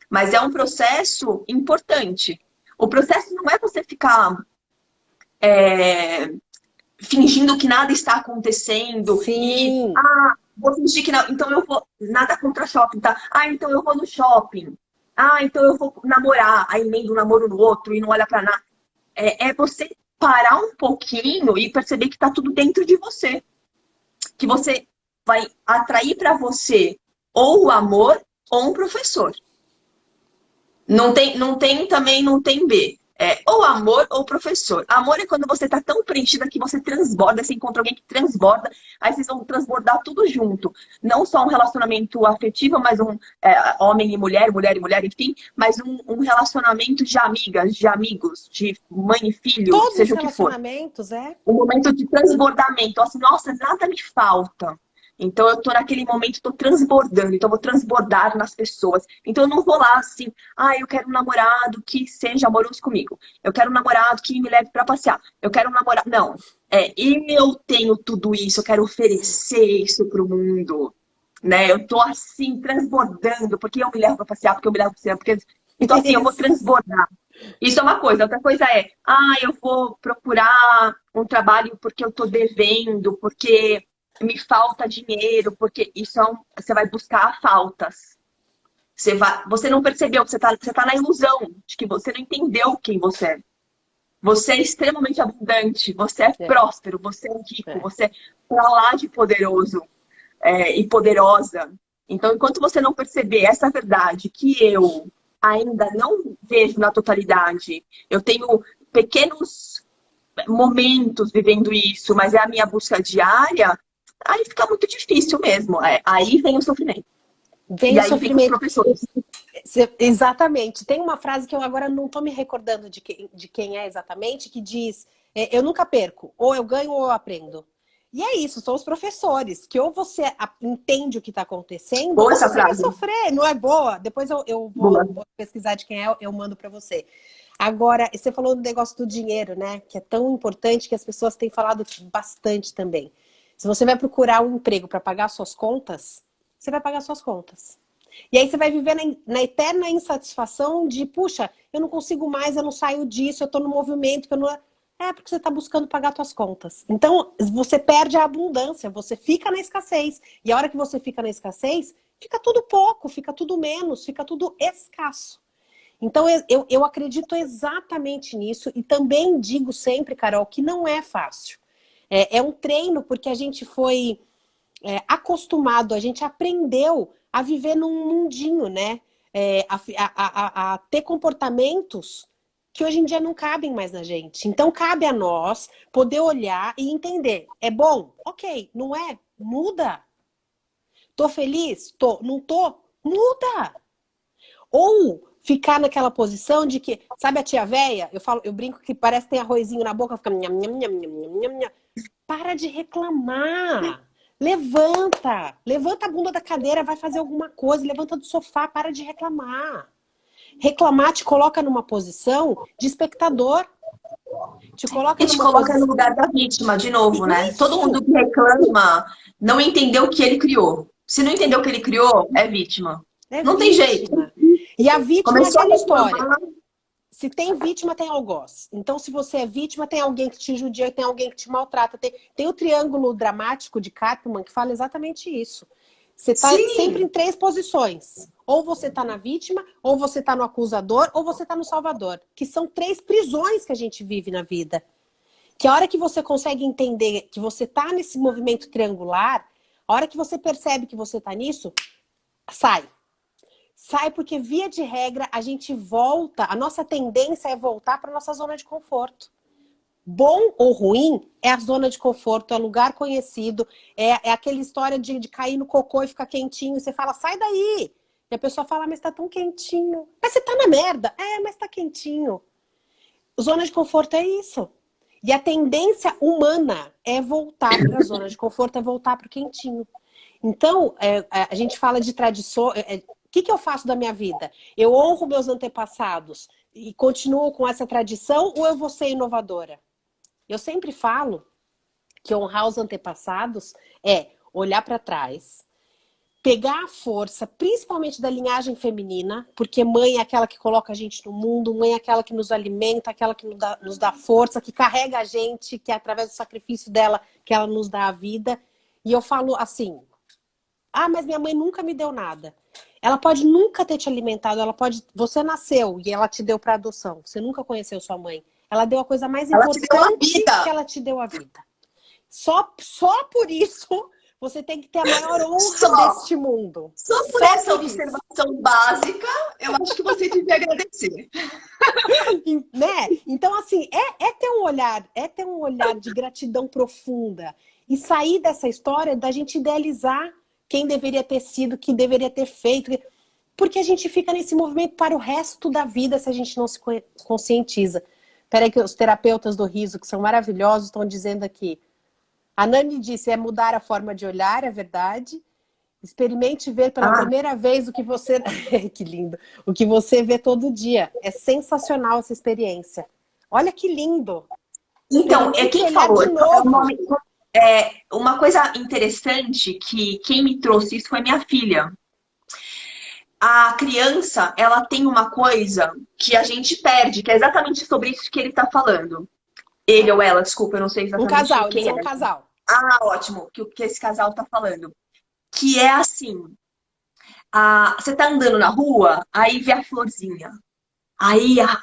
Mas é um processo importante. O processo não é você ficar fingindo que nada está acontecendo. E, Sim. vou fingir que não. Então eu vou. Nada contra shopping, tá? Então eu vou no shopping. Então eu vou namorar. Aí emenda um namoro no outro e não olha pra nada. É você parar um pouquinho e perceber que está tudo dentro de você. Que você vai atrair para você ou o amor ou um professor. Não tem B. É ou amor ou professor. Amor é quando você tá tão preenchida que você transborda, você encontra alguém que transborda, aí vocês vão transbordar tudo junto. Não só um relacionamento afetivo, mas homem e mulher, mulher e mulher, enfim, mas um relacionamento de amigas, de amigos, de mãe e filho, Todos os seja o que for. relacionamentos, Um momento de transbordamento. Assim, nossa, nada me falta. Então eu tô naquele momento, tô transbordando, então eu vou transbordar nas pessoas. Então eu não vou lá assim, eu quero um namorado que seja amoroso comigo. Eu quero um namorado que me leve para passear. Eu quero um namorado. Não. Eu tenho tudo isso, eu quero oferecer isso pro mundo. Né? Eu tô assim, transbordando, porque eu me levo para passear, porque eu me levo para passear, porque. Então, assim, eu vou transbordar. Isso é uma coisa. Outra coisa eu vou procurar um trabalho porque eu tô devendo, porque me falta dinheiro, porque isso você vai buscar faltas. Você não percebeu, você tá na ilusão de que você não entendeu quem você é. Você é extremamente abundante, você é próspero, você é rico, você é pra lá de poderoso e poderosa. Então, enquanto você não perceber essa verdade que eu ainda não vejo na totalidade, eu tenho pequenos momentos vivendo isso, mas é a minha busca diária, aí fica muito difícil mesmo. Aí vem o sofrimento. Vem E o aí fica os sofrimento. professores. Exatamente. Tem uma frase que eu agora não estou me recordando de quem é exatamente, que diz: eu nunca perco, ou eu ganho ou eu aprendo. E é isso, são os professores, que ou você entende o que está acontecendo, Boa ou essa você vai frase. sofrer, não é boa? Depois eu vou pesquisar de quem é, eu mando para você. Agora, você falou do negócio do dinheiro, né? Que é tão importante, que as pessoas têm falado bastante também. Se você vai procurar um emprego para pagar suas contas, você vai pagar suas contas. E aí você vai viver na eterna insatisfação de, puxa, eu não consigo mais, eu não saio disso, eu tô no movimento, que eu não... porque você está buscando pagar suas contas. Então, você perde a abundância, você fica na escassez. E a hora que você fica na escassez, fica tudo pouco, fica tudo menos, fica tudo escasso. Então, eu acredito exatamente nisso e também digo sempre, Carol, que não é fácil. É um treino porque a gente foi acostumado, a gente aprendeu a viver num mundinho, né? A ter comportamentos que hoje em dia não cabem mais na gente. Então, cabe a nós poder olhar e entender. É bom? Ok. Não é? Muda. Tô feliz? Tô. Não tô? Muda. Ou ficar naquela posição de que, sabe a tia véia? Eu brinco que parece que tem arrozinho na boca, fica nham, nham, nham, nham, nham, nham. Para de reclamar. Levanta. Levanta a bunda da cadeira, vai fazer alguma coisa. Levanta do sofá, para de reclamar. Reclamar te coloca numa posição de espectador. Te coloca E te numa coloca no posição... lugar da vítima, de novo, né? Todo mundo Isso! que reclama não entendeu o que ele criou. Se não entendeu o que ele criou, é vítima. É Não tem jeito. vítima. E a vítima é Começou a aquela história. reclamar. Se tem vítima, tem algoz. Então, se você é vítima, tem alguém que te judia e tem alguém que te maltrata. Tem o triângulo dramático de Karpman que fala exatamente isso. Você está sempre em 3 posições. Ou você está na vítima, ou você está no acusador, ou você está no salvador. Que são 3 prisões que a gente vive na vida. Que a hora que você consegue entender que você está nesse movimento triangular, a hora que você percebe que você está nisso, sai. Sai porque, via de regra, a gente volta, a nossa tendência é voltar para a nossa zona de conforto. Bom ou ruim, é a zona de conforto, é lugar conhecido, é aquela história de cair no cocô e ficar quentinho, e você fala, sai daí! E a pessoa fala, mas tá tão quentinho. Mas você tá na merda. Mas tá quentinho. Zona de conforto é isso. E a tendência humana é voltar para a zona de conforto, é voltar para o quentinho. Então, a gente fala de tradição. O que eu faço da minha vida? Eu honro meus antepassados e continuo com essa tradição ou eu vou ser inovadora? Eu sempre falo que honrar os antepassados é olhar para trás, pegar a força, principalmente da linhagem feminina, porque mãe é aquela que coloca a gente no mundo, mãe é aquela que nos alimenta, aquela que nos dá força, que carrega a gente, que é através do sacrifício dela que ela nos dá a vida. E eu falo assim, mas minha mãe nunca me deu nada. Ela pode nunca ter te alimentado, você nasceu e ela te deu para adoção, você nunca conheceu sua mãe. Ela deu a coisa mais importante que ela te deu a vida. Só por isso você tem que ter a maior honra deste mundo. Só por essa observação básica, eu acho que você devia agradecer. Né? Então, assim, ter um olhar de gratidão profunda e sair dessa história da gente idealizar quem deveria ter sido, o que deveria ter feito. Porque a gente fica nesse movimento para o resto da vida se a gente não se conscientiza. Peraí que os terapeutas do riso, que são maravilhosos, estão dizendo aqui. A Nani disse, é mudar a forma de olhar, é verdade. Experimente ver pela primeira vez o que você... que lindo! O que você vê todo dia. É sensacional essa experiência. Olha que lindo! Então, quem falou? Uma coisa interessante que quem me trouxe isso foi minha filha. A criança, ela tem uma coisa que a gente perde, que é exatamente sobre isso que ele está falando. Ele ou ela, desculpa, eu não sei exatamente quem é. Um casal. Ótimo, que esse casal tá falando. Que é assim, você tá andando na rua, aí vê a florzinha. Aí a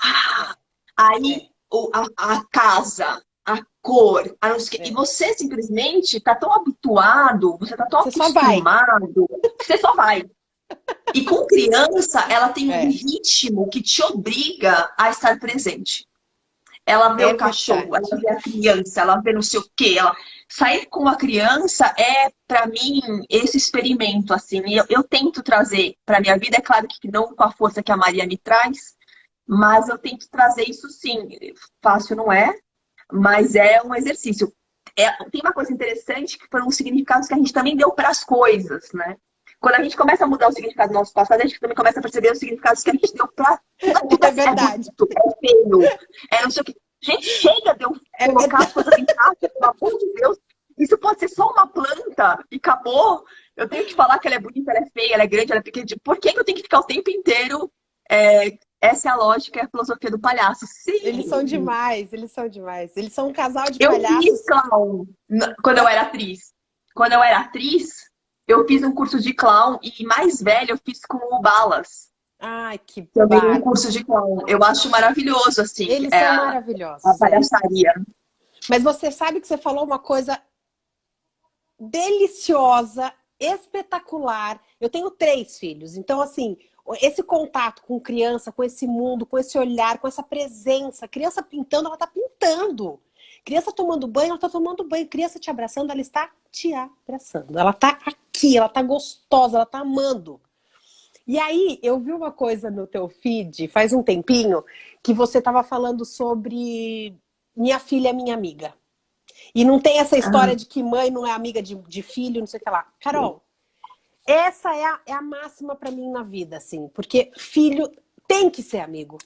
casa, a cor, a não sei o quê. E você simplesmente tá tão habituado, você tá tão acostumado, que você só vai. E com criança, ela tem um ritmo que te obriga a estar presente. Ela vê o cachorro, ela vê a criança, ela vê não sei o quê. Sair com a criança é, pra mim, esse experimento, assim. Eu tento trazer pra minha vida, é claro que não com a força que a Maria me traz, mas eu tento trazer isso sim. Fácil não é, mas é um exercício. Tem uma coisa interessante que foram os significados que a gente também deu para as coisas, né? Quando a gente começa a mudar o significado do nosso passado, a gente também começa a perceber os significados que a gente deu pra... É verdade. É feio, não sei o que. Gente, chega de eu colocar as coisas em casa, pelo amor de Deus. Isso pode ser só uma planta e acabou. Eu tenho que falar que ela é bonita, ela é feia, ela é grande, ela é pequena. Por que eu tenho que ficar o tempo inteiro? Essa é a lógica, é a filosofia do palhaço. Sim. Eles são demais, eles são demais. Eles são um casal de palhaços. Eu fiz clown quando eu era atriz. Quando eu era atriz, eu fiz um curso de clown e mais velho eu fiz com o Balas. Ai, que Também um bárbaro. curso de clown. Eu acho maravilhoso, assim, Eles é são a maravilhosos, é. palhaçaria. Mas você sabe que você falou uma coisa deliciosa, espetacular. Eu tenho 3 filhos, então assim, esse contato com criança, com esse mundo, com esse olhar, com essa presença, criança pintando, ela tá pintando. Criança tomando banho, ela tá tomando banho. Criança te abraçando, ela está te abraçando. Ela tá aqui, ela tá gostosa, ela tá amando. E aí, eu vi uma coisa no teu feed, faz um tempinho, que você tava falando sobre minha filha é minha amiga. E não tem essa história Ah, de que mãe não é amiga de filho, não sei o que lá. Carol, essa é a máxima pra mim na vida, assim. Porque filho tem que ser amigo.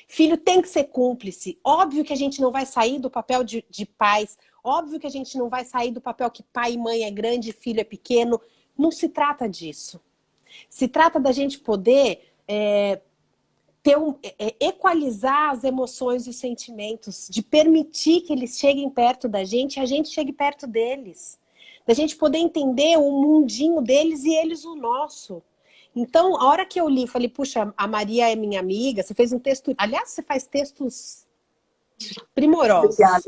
Filho tem que ser cúmplice. Óbvio que a gente não vai sair do papel de pais. Óbvio que a gente não vai sair do papel que pai e mãe é grande e filho é pequeno. Não se trata disso. Se trata da gente poder equalizar as emoções e os sentimentos, de permitir que eles cheguem perto da gente e a gente chegue perto deles. Da gente poder entender o mundinho deles e eles o nosso. Então, a hora que eu li, falei, puxa, a Maria é minha amiga, você fez um texto. Aliás, você faz textos primorosos. obrigada.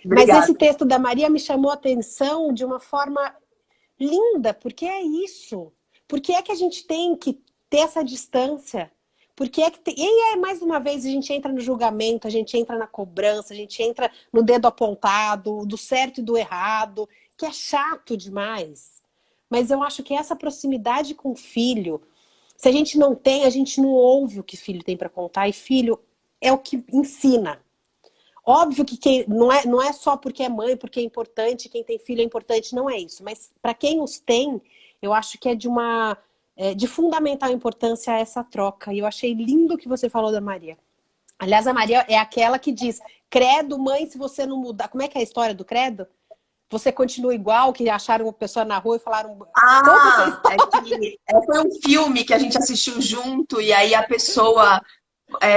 Mas esse Obrigada. texto da Maria me chamou a atenção de uma forma linda, porque é isso. Porque é que a gente tem que ter essa distância. Porque é que tem... E aí, mais uma vez, a gente entra no julgamento, a gente entra na cobrança, a gente entra no dedo apontado, do certo e do errado, que é chato demais. Mas eu acho que essa proximidade com o filho, se a gente não tem, a gente não ouve o que filho tem para contar, e filho é o que ensina. Óbvio que não é só porque é mãe, porque é importante, quem tem filho é importante, não é isso. Mas para quem os tem, eu acho que é de fundamental importância essa troca. E eu achei lindo o que você falou da Maria. Aliás, a Maria é aquela que diz: credo, mãe, se você não mudar. Como é que é a história do credo? Você continua igual, que acharam uma pessoa na rua e falaram. Conta essa Ah, é história. que foi um filme que a gente assistiu junto e aí a pessoa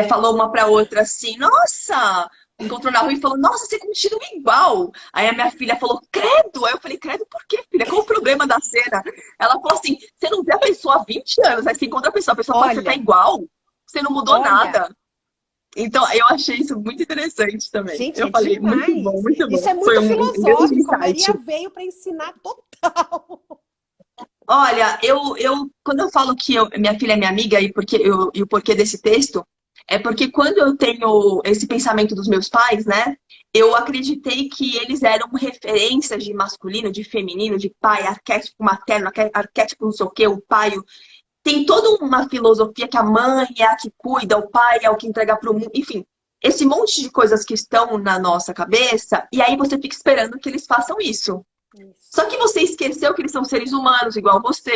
falou uma pra outra assim, nossa, encontrou na rua e falou, nossa, você continua igual. Aí a minha filha falou, credo. Aí eu falei, credo por quê, filha? Qual o problema da cena? Ela falou assim, você não vê a pessoa há 20 anos, aí você encontra a pessoa fala, você tá Olha, igual, você não mudou olha. nada. Então, eu achei isso muito interessante também. Gente, Eu é falei, muito bom, demais. muito Isso bom. é Foi muito um grande filosófico. A insight. Maria veio para ensinar total. Olha, quando eu falo que minha filha é minha amiga e o porquê desse texto, é porque quando eu tenho esse pensamento dos meus pais, né, eu acreditei que eles eram referências de masculino, de feminino, de pai, arquétipo materno, arquétipo não sei o quê, o pai. Tem toda uma filosofia que a mãe é a que cuida, o pai é o que entrega para o mundo, enfim, esse monte de coisas que estão na nossa cabeça, e aí você fica esperando que eles façam isso. Só que Isso. você esqueceu que eles são seres humanos, igual você.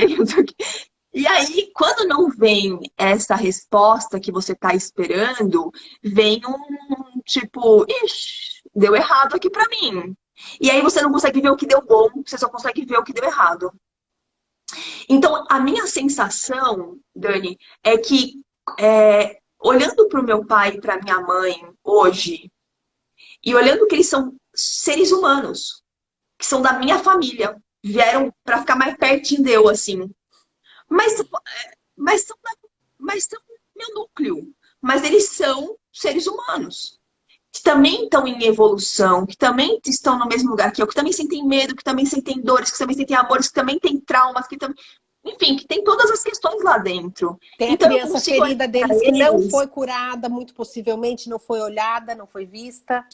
E aí, quando não vem essa resposta que você está esperando, vem um tipo, ixi, deu errado aqui para mim. E aí você não consegue ver o que deu bom, você só consegue ver o que deu errado. Então, a minha sensação, Dani, é que olhando para o meu pai e para minha mãe hoje, e olhando que eles são seres humanos, que são da minha família, vieram para ficar mais pertinho de eu, assim. Mas, mas, são, mas são meu núcleo. Mas eles são seres humanos. Que também estão em evolução, que também estão no mesmo lugar que eu, que também sentem medo, que também sentem dores, que também sentem amores, que também têm traumas, que também. Enfim, que tem todas as questões lá dentro. Tem a Então eu criança consigo olhar ferida para deles que não eles. foi curada, muito possivelmente não foi olhada, não foi vista.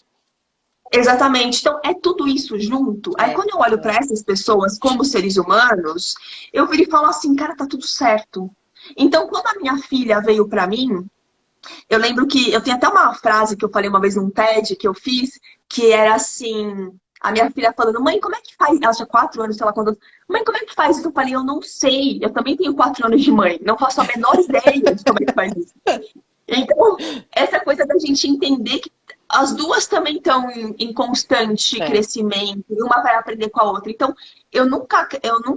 Exatamente. Então, é tudo isso junto. Aí, É, quando eu olho para é. essas pessoas como seres humanos, eu viro e falo assim, cara, tá tudo certo. Então, quando a minha filha veio para mim, eu lembro que eu tenho até uma frase que eu falei uma vez num TED que eu fiz, que era assim, a minha filha falando, mãe, como é que faz? Ela tinha 4 anos, sei lá quando. Mãe, como é que faz isso? Eu falei, eu não sei. Eu também tenho 4 anos de mãe. Não faço a menor ideia de como é que faz isso. Então, essa coisa da gente entender que as duas também estão em constante É. crescimento, e uma vai aprender com a outra. Então, eu nunca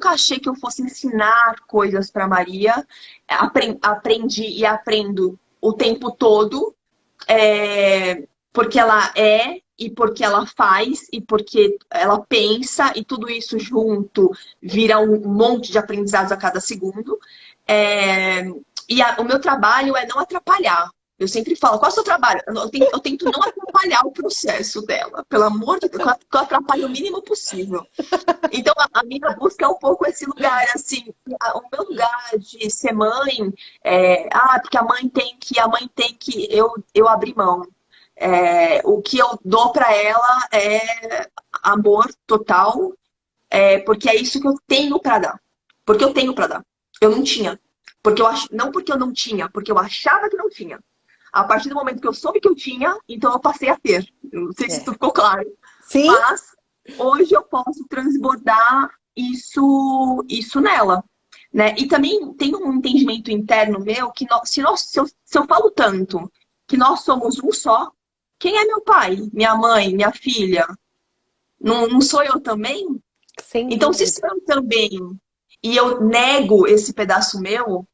achei que eu fosse ensinar coisas para Maria. Aprendi e aprendo o tempo todo, porque ela e porque ela faz, e porque ela pensa, e tudo isso junto vira um monte de aprendizados a cada segundo. É, o meu trabalho é não atrapalhar. Eu sempre falo, qual é o seu trabalho? Eu tento não atrapalhar o processo dela. Pelo amor de Deus, que eu atrapalho o mínimo possível. Então, a minha busca é um pouco esse lugar, assim, o meu lugar de ser mãe, porque a mãe tem que, eu abri mão. O que eu dou para ela é amor total, porque é isso que eu tenho para dar. Porque eu tenho para dar. Eu não tinha. Não porque eu não tinha, porque eu achava que não tinha. A partir do momento que eu soube que eu tinha, então eu passei a ter. Eu não sei se isso ficou claro. Sim? Mas hoje eu posso transbordar isso nela. Né? E também tem um entendimento interno meu que se eu falo tanto que nós somos um só, quem é meu pai, minha mãe, minha filha? Não sou eu também? Sem Então, se dúvida. sou eu também e eu nego esse pedaço meu,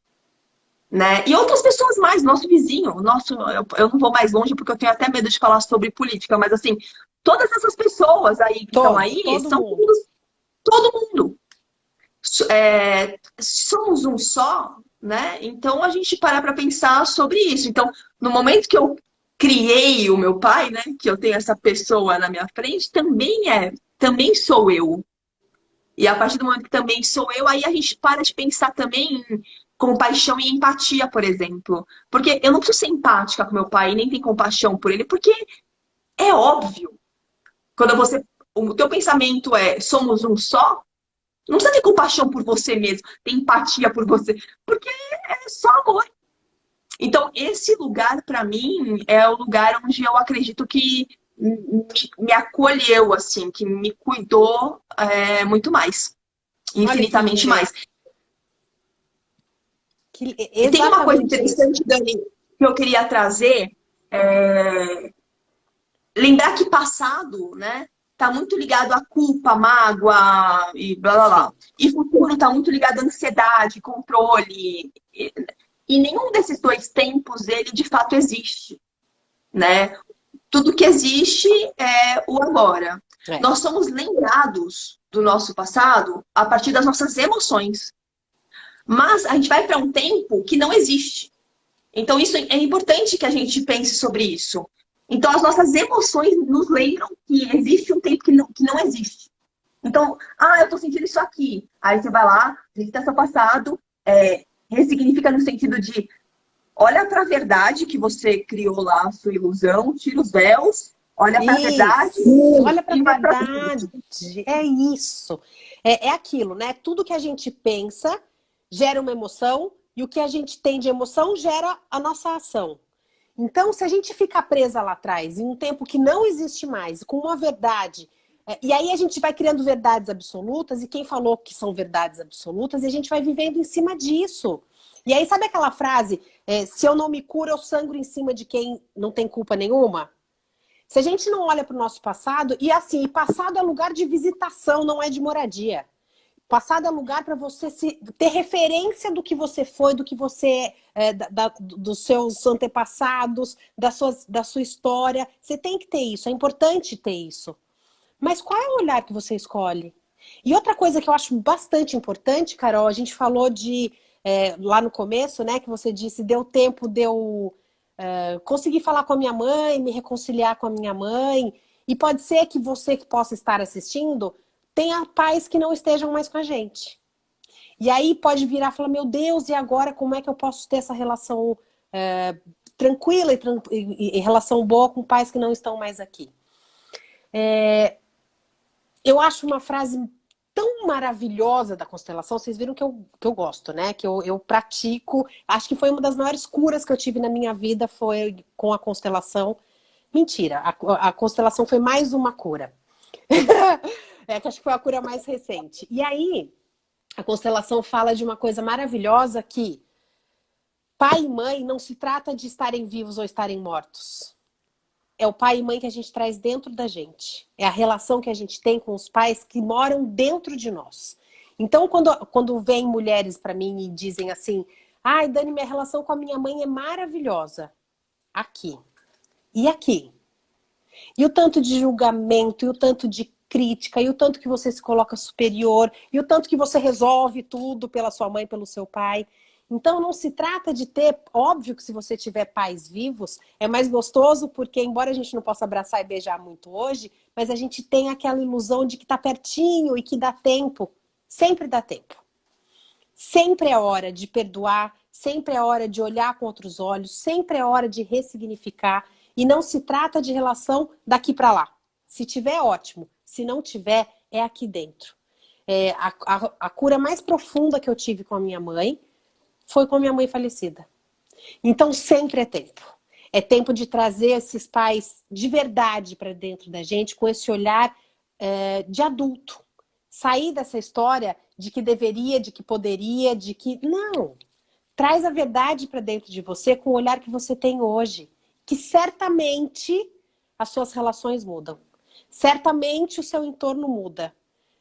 né? E outras pessoas mais, nosso vizinho, eu não vou mais longe porque eu tenho até medo de falar sobre política, mas assim, todas essas pessoas aí que estão aí Todo são mundo. todo mundo. Somos um só, né? Então a gente para pensar sobre isso. Então, no momento que eu criei o meu pai, né? Que eu tenho essa pessoa na minha frente, também sou eu. E a partir do momento que também sou eu, aí a gente para de pensar também em compaixão e empatia, por exemplo. Porque eu não preciso ser empática com meu pai, nem ter compaixão por ele, porque é óbvio. Quando o teu pensamento é somos um só, não precisa ter compaixão por você mesmo, ter empatia por você, porque é só amor. Então, esse lugar, para mim, é o lugar onde eu acredito que me acolheu, assim, que me cuidou muito mais, Olha que infinitamente linda mais. isso. E tem uma coisa Exatamente isso. interessante, Dani, que eu queria trazer. Lembrar que passado, né, tá muito ligado à culpa, mágoa e blá blá Sim. blá. E futuro tá muito ligado à ansiedade, controle. E nenhum desses dois tempos, ele de fato existe, né? Tudo que existe é o agora. É. Nós somos lembrados do nosso passado a partir das nossas emoções. Mas a gente vai para um tempo que não existe. Então, isso é importante que a gente pense sobre isso. Então, as nossas emoções nos lembram que existe um tempo que não existe. Então, eu tô sentindo isso aqui. Aí você vai lá, visita seu passado, ressignifica no sentido de olha para a verdade que você criou lá, a sua ilusão, tira os véus, olha para a verdade Isso. Olha para a e vai para verdade. frente. É isso. É aquilo, né? Tudo que a gente pensa gera uma emoção e o que a gente tem de emoção gera a nossa ação. Então, se a gente ficar presa lá atrás, em um tempo que não existe mais, com uma verdade, e aí a gente vai criando verdades absolutas, e quem falou que são verdades absolutas, e a gente vai vivendo em cima disso. E aí, sabe aquela frase, se eu não me curo, eu sangro em cima de quem não tem culpa nenhuma? Se a gente não olha para o nosso passado, e assim, passado é lugar de visitação, não é de moradia. Passado é lugar para você ter referência do que você foi, do que você dos seus antepassados, da sua história. Você tem que ter isso, é importante ter isso. Mas qual é o olhar que você escolhe? E outra coisa que eu acho bastante importante, Carol, a gente falou lá no começo, né, que você disse, deu tempo de eu conseguir falar com a minha mãe, me reconciliar com a minha mãe. E pode ser que você que possa estar assistindo tenha pais que não estejam mais com a gente. E aí pode virar e falar, meu Deus, e agora como é que eu posso ter essa relação tranquila e relação boa com pais que não estão mais aqui? Eu acho uma frase tão maravilhosa da constelação, vocês viram que eu gosto, né? Que eu pratico. Acho que foi uma das maiores curas que eu tive na minha vida, foi com a constelação. Mentira, a constelação foi mais uma cura. Que acho que foi a cura mais recente. E aí, a constelação fala de uma coisa maravilhosa que pai e mãe não se trata de estarem vivos ou estarem mortos. É o pai e mãe que a gente traz dentro da gente. É a relação que a gente tem com os pais que moram dentro de nós. Então, quando vêm mulheres para mim e dizem assim, ai, Dani, minha relação com a minha mãe é maravilhosa. Aqui. E aqui? E o tanto de julgamento, e o tanto de crítica, e o tanto que você se coloca superior, e o tanto que você resolve tudo pela sua mãe, pelo seu pai. Então não se trata de ter, óbvio que se você tiver pais vivos, é mais gostoso, porque embora a gente não possa abraçar e beijar muito hoje, mas a gente tem aquela ilusão de que tá pertinho e que dá tempo. Sempre dá tempo. Sempre é hora de perdoar, sempre é hora de olhar com outros olhos, sempre é hora de ressignificar. E não se trata de relação daqui para lá. Se tiver, ótimo. Se não tiver, é aqui dentro. A cura mais profunda que eu tive com a minha mãe foi com a minha mãe falecida. Então sempre é tempo. É tempo de trazer esses pais de verdade para dentro da gente, com esse olhar de adulto. Sair dessa história de que deveria, de que poderia, de que... Não! Traz a verdade para dentro de você com o olhar que você tem hoje. Que certamente as suas relações mudam. Certamente o seu entorno muda.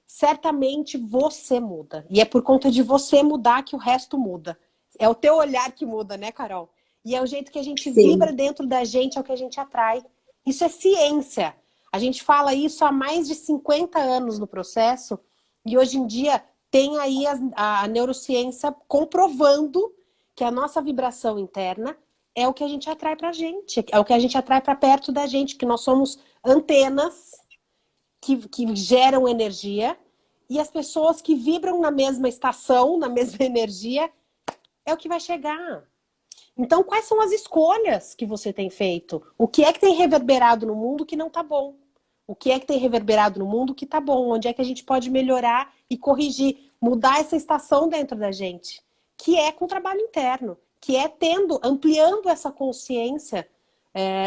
Certamente você muda. E é por conta de você mudar que o resto muda. É o teu olhar que muda, né, Carol? E é o jeito que a gente vibra dentro da gente, é o que a gente atrai. Isso é ciência. A gente fala isso há mais de 50 anos no processo. E hoje em dia tem aí a neurociência comprovando que a nossa vibração interna é o que a gente atrai pra gente. É o que a gente atrai para perto da gente. Que nós somos antenas que geram energia. E as pessoas que vibram na mesma estação, na mesma energia, é o que vai chegar. Então, quais são as escolhas que você tem feito? O que é que tem reverberado no mundo que não tá bom? O que é que tem reverberado no mundo que tá bom? Onde é que a gente pode melhorar e corrigir? Mudar essa estação dentro da gente. Que é com o trabalho interno. Que é ampliando essa consciência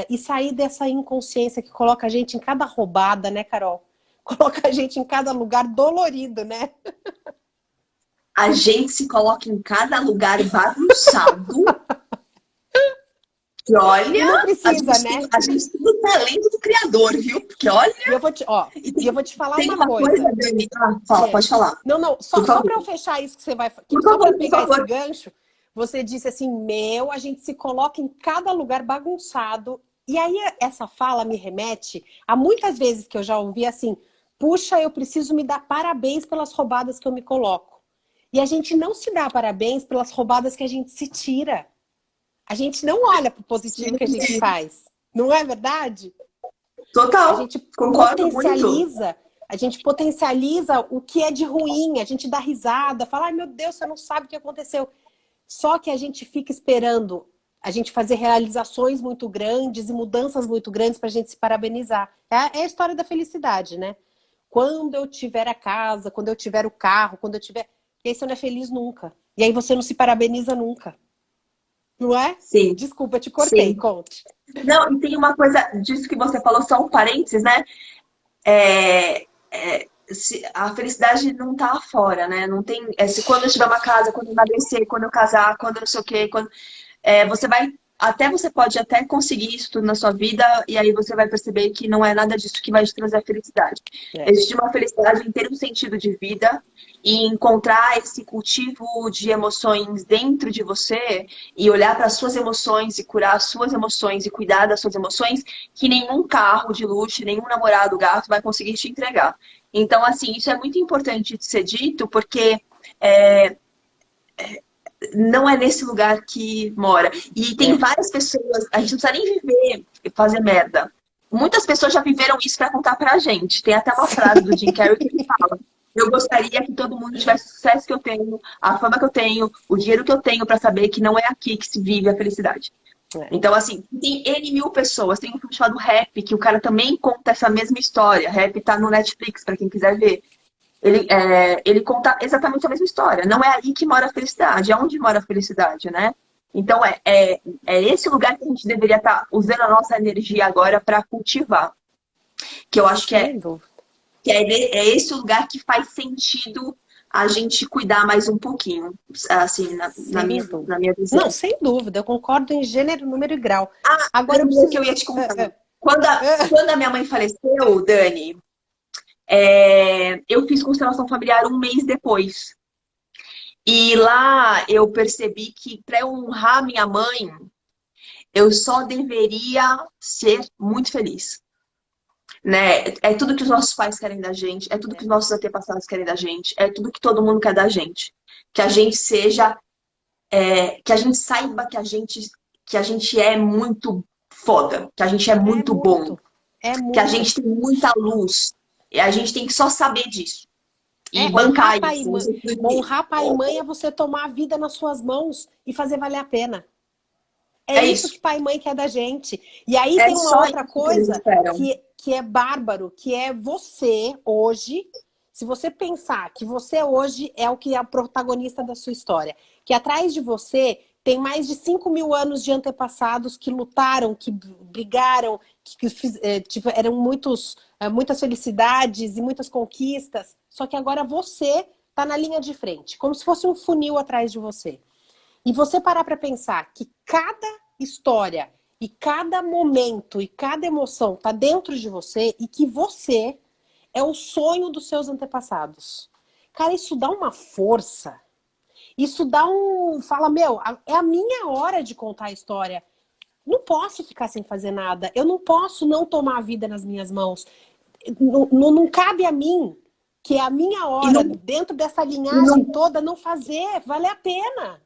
e sair dessa inconsciência que coloca a gente em cada roubada, né, Carol? Coloca a gente em cada lugar dolorido, né? A gente se coloca em cada lugar bagunçado. E olha, E não precisa, a gente tem o talento do Criador, viu? Porque olha. E eu vou te falar tem uma coisa. Dani. Fala, pode falar. Não, só para eu fechar isso que você vai. Só para pegar esse gancho, você disse assim: a gente se coloca em cada lugar bagunçado. E aí essa fala me remete a muitas vezes que eu já ouvi assim: puxa, eu preciso me dar parabéns pelas roubadas que eu me coloco. E a gente não se dá parabéns pelas roubadas que a gente se tira. A gente não olha para o positivo que a gente faz. Não é verdade? Total. A gente concordo muito. A gente potencializa o que é de ruim. A gente dá risada, fala, ai meu Deus, você não sabe o que aconteceu. Só que a gente fica esperando a gente fazer realizações muito grandes e mudanças muito grandes para a gente se parabenizar. É a história da felicidade, né? Quando eu tiver a casa, quando eu tiver o carro, quando eu tiver... E aí você não é feliz nunca. E aí você não se parabeniza nunca. Não é? Sim. Desculpa, te cortei, Sim. Conte. Não, e tem uma coisa disso que você falou, só um parênteses, né? A felicidade não tá fora, né? Não tem. Quando eu tiver uma casa, quando eu emagrecer, quando eu casar, quando eu não sei o quê, você vai. Você pode até conseguir isso tudo na sua vida, e aí você vai perceber que não é nada disso que vai te trazer a felicidade. Existe uma felicidade em ter um sentido de vida e encontrar esse cultivo de emoções dentro de você e olhar para as suas emoções e curar as suas emoções e cuidar das suas emoções que nenhum carro de luxo, nenhum namorado gato vai conseguir te entregar. Então, assim, isso é muito importante de ser dito porque não é nesse lugar que mora. E tem várias pessoas, a gente não precisa nem viver e fazer merda. Muitas pessoas já viveram isso para contar pra gente. Tem até uma frase do Jim Carrey que ele fala: eu gostaria que todo mundo tivesse o sucesso que eu tenho, a fama que eu tenho, o dinheiro que eu tenho para saber que não é aqui que se vive a felicidade. Então, assim, tem N mil pessoas. Tem um filme chamado Rap, que o cara também conta essa mesma história. Rap tá no Netflix, para quem quiser ver. Ele conta exatamente a mesma história. Não é aí que mora a felicidade, é onde mora a felicidade, né? Então, é esse lugar que a gente deveria estar usando a nossa energia agora para cultivar. Que eu acho que é esse o lugar que faz sentido a gente cuidar mais um pouquinho, assim, na minha visão. Não, sem dúvida, eu concordo em gênero, número e grau. Agora, o que eu ia te contar. Quando a minha mãe faleceu, Dani, eu fiz constelação familiar um mês depois. E lá eu percebi que para eu honrar minha mãe, eu só deveria ser muito feliz. Né? É tudo que os nossos pais querem da gente, é tudo que os nossos antepassados querem da gente, é tudo que todo mundo quer da gente. Que a gente seja que a gente saiba que a gente é muito foda, que a gente é É muito bom, muito. É que a muito. gente tem muita luz. E a gente tem que só saber disso e Honrar bancar pai e isso, no mãe. sentido de, Honrar pai e mãe é você tomar a vida nas suas mãos e fazer valer a pena. É é isso que isso. pai e mãe quer da gente. E aí É tem uma só outra isso que eles coisa esperam. que é bárbaro, que é você hoje, se você pensar que você hoje é o que é a protagonista da sua história, que atrás de você tem mais de 5.000 anos de antepassados que lutaram, que brigaram, tiveram muitas felicidades e muitas conquistas, só que agora você está na linha de frente, como se fosse um funil atrás de você. E você parar para pensar que cada história e cada momento e cada emoção está dentro de você e que você é o sonho dos seus antepassados. Cara, isso dá uma força. Isso dá um. Fala, meu, é a minha hora de contar a história. Não posso ficar sem fazer nada. Eu não posso não tomar a vida nas minhas mãos. Não cabe a mim, que é a minha E hora, não, dentro dessa e não, linhagem toda, não fazer. Vale a pena.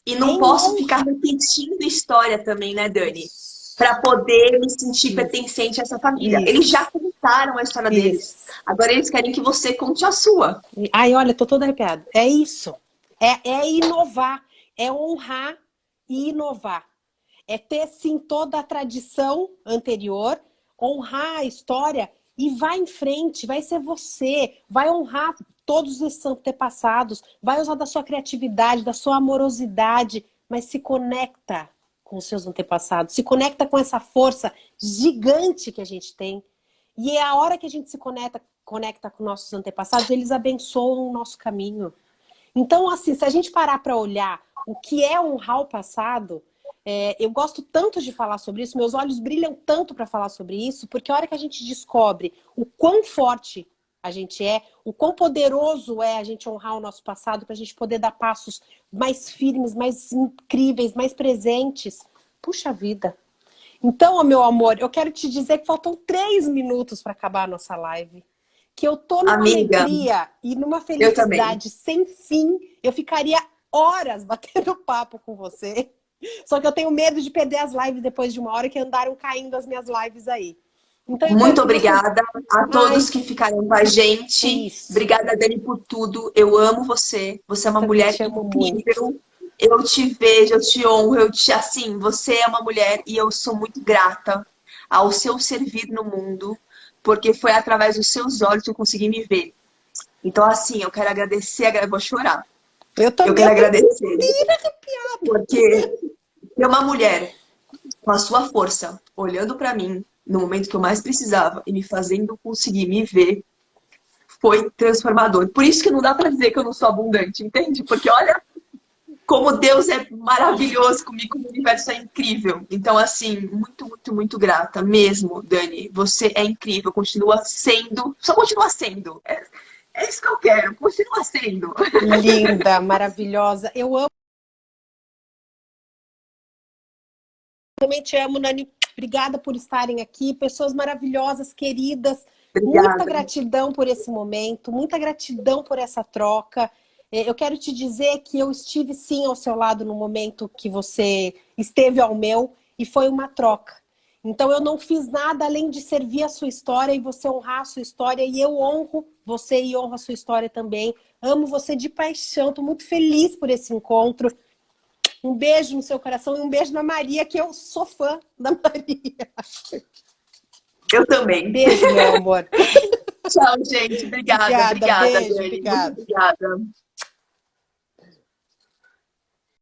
e É não em posso ficar honra. repetindo história também, né, Dani? Para Isso, poder me sentir isso, pertencente a essa família. Eles já isso, contaram a história deles. isso. Agora eles querem que você conte a sua. Ai, olha, tô toda arrepiada. É isso. É inovar. É honrar e inovar. É ter, sim, toda a tradição anterior, honrar a história e vai em frente. Vai ser você. Vai honrar todos esses antepassados. Vai usar da sua criatividade, da sua amorosidade, mas se conecta com os seus antepassados. Se conecta com essa força gigante que a gente tem. E é a hora que a gente se conecta com nossos antepassados, eles abençoam o nosso caminho. Então, assim, se a gente parar para olhar o que é honrar o passado, eu gosto tanto de falar sobre isso, meus olhos brilham tanto para falar sobre isso, porque a hora que a gente descobre o quão forte a gente é, o quão poderoso é a gente honrar o nosso passado, para a gente poder dar passos mais firmes, mais incríveis, mais presentes. Puxa vida. Então, meu amor, eu quero te dizer que faltam 3 minutos para acabar a nossa live. Que eu tô numa Amiga, alegria e numa eu também. felicidade sem fim. Eu ficaria horas batendo papo com você. Só que eu tenho medo de perder as lives depois de uma hora que andaram caindo as minhas lives aí. Então eu quero Muito que você. obrigada a Ai, todos que ficaram com a gente. isso. Obrigada, Dani, por tudo. Eu amo você. Você é Eu uma também mulher te amo muito. incrível. Eu te vejo, eu te honro, assim, você é uma mulher e eu sou muito grata ao seu servir no mundo, porque foi através dos seus olhos que eu consegui me ver. Então, assim, eu quero agradecer, eu vou chorar. Eu Eu também, quero eu tô agradecer, inteira arrepiada. porque ter uma mulher com a sua força, olhando pra mim no momento que eu mais precisava e me fazendo conseguir me ver, foi transformador. Por isso que não dá pra dizer que eu não sou abundante, entende? Porque olha como Deus é maravilhoso comigo, como o universo é incrível. Então, assim, muito, muito, muito grata mesmo, Dani. Você é incrível, continua sendo, só continua sendo. É isso que eu quero, continua sendo. Linda, maravilhosa. Eu amo. Também te amo, Nani. Obrigada por estarem aqui. Pessoas maravilhosas, queridas. Muita Obrigada. gratidão por esse momento, muita gratidão por essa troca. Eu quero te dizer que eu estive sim ao seu lado no momento que você esteve ao meu e foi uma troca. Então eu não fiz nada além de servir a sua história e você honrar a sua história e eu honro você e honro a sua história também. Amo você de paixão, estou muito feliz por esse encontro. Um beijo no seu coração e um beijo na Maria, que eu sou fã da Maria. Eu também. Beijo, meu amor. Tchau, gente. Obrigada, Obrigada, obrigada, beijo, Dani. Muito obrigada. obrigada.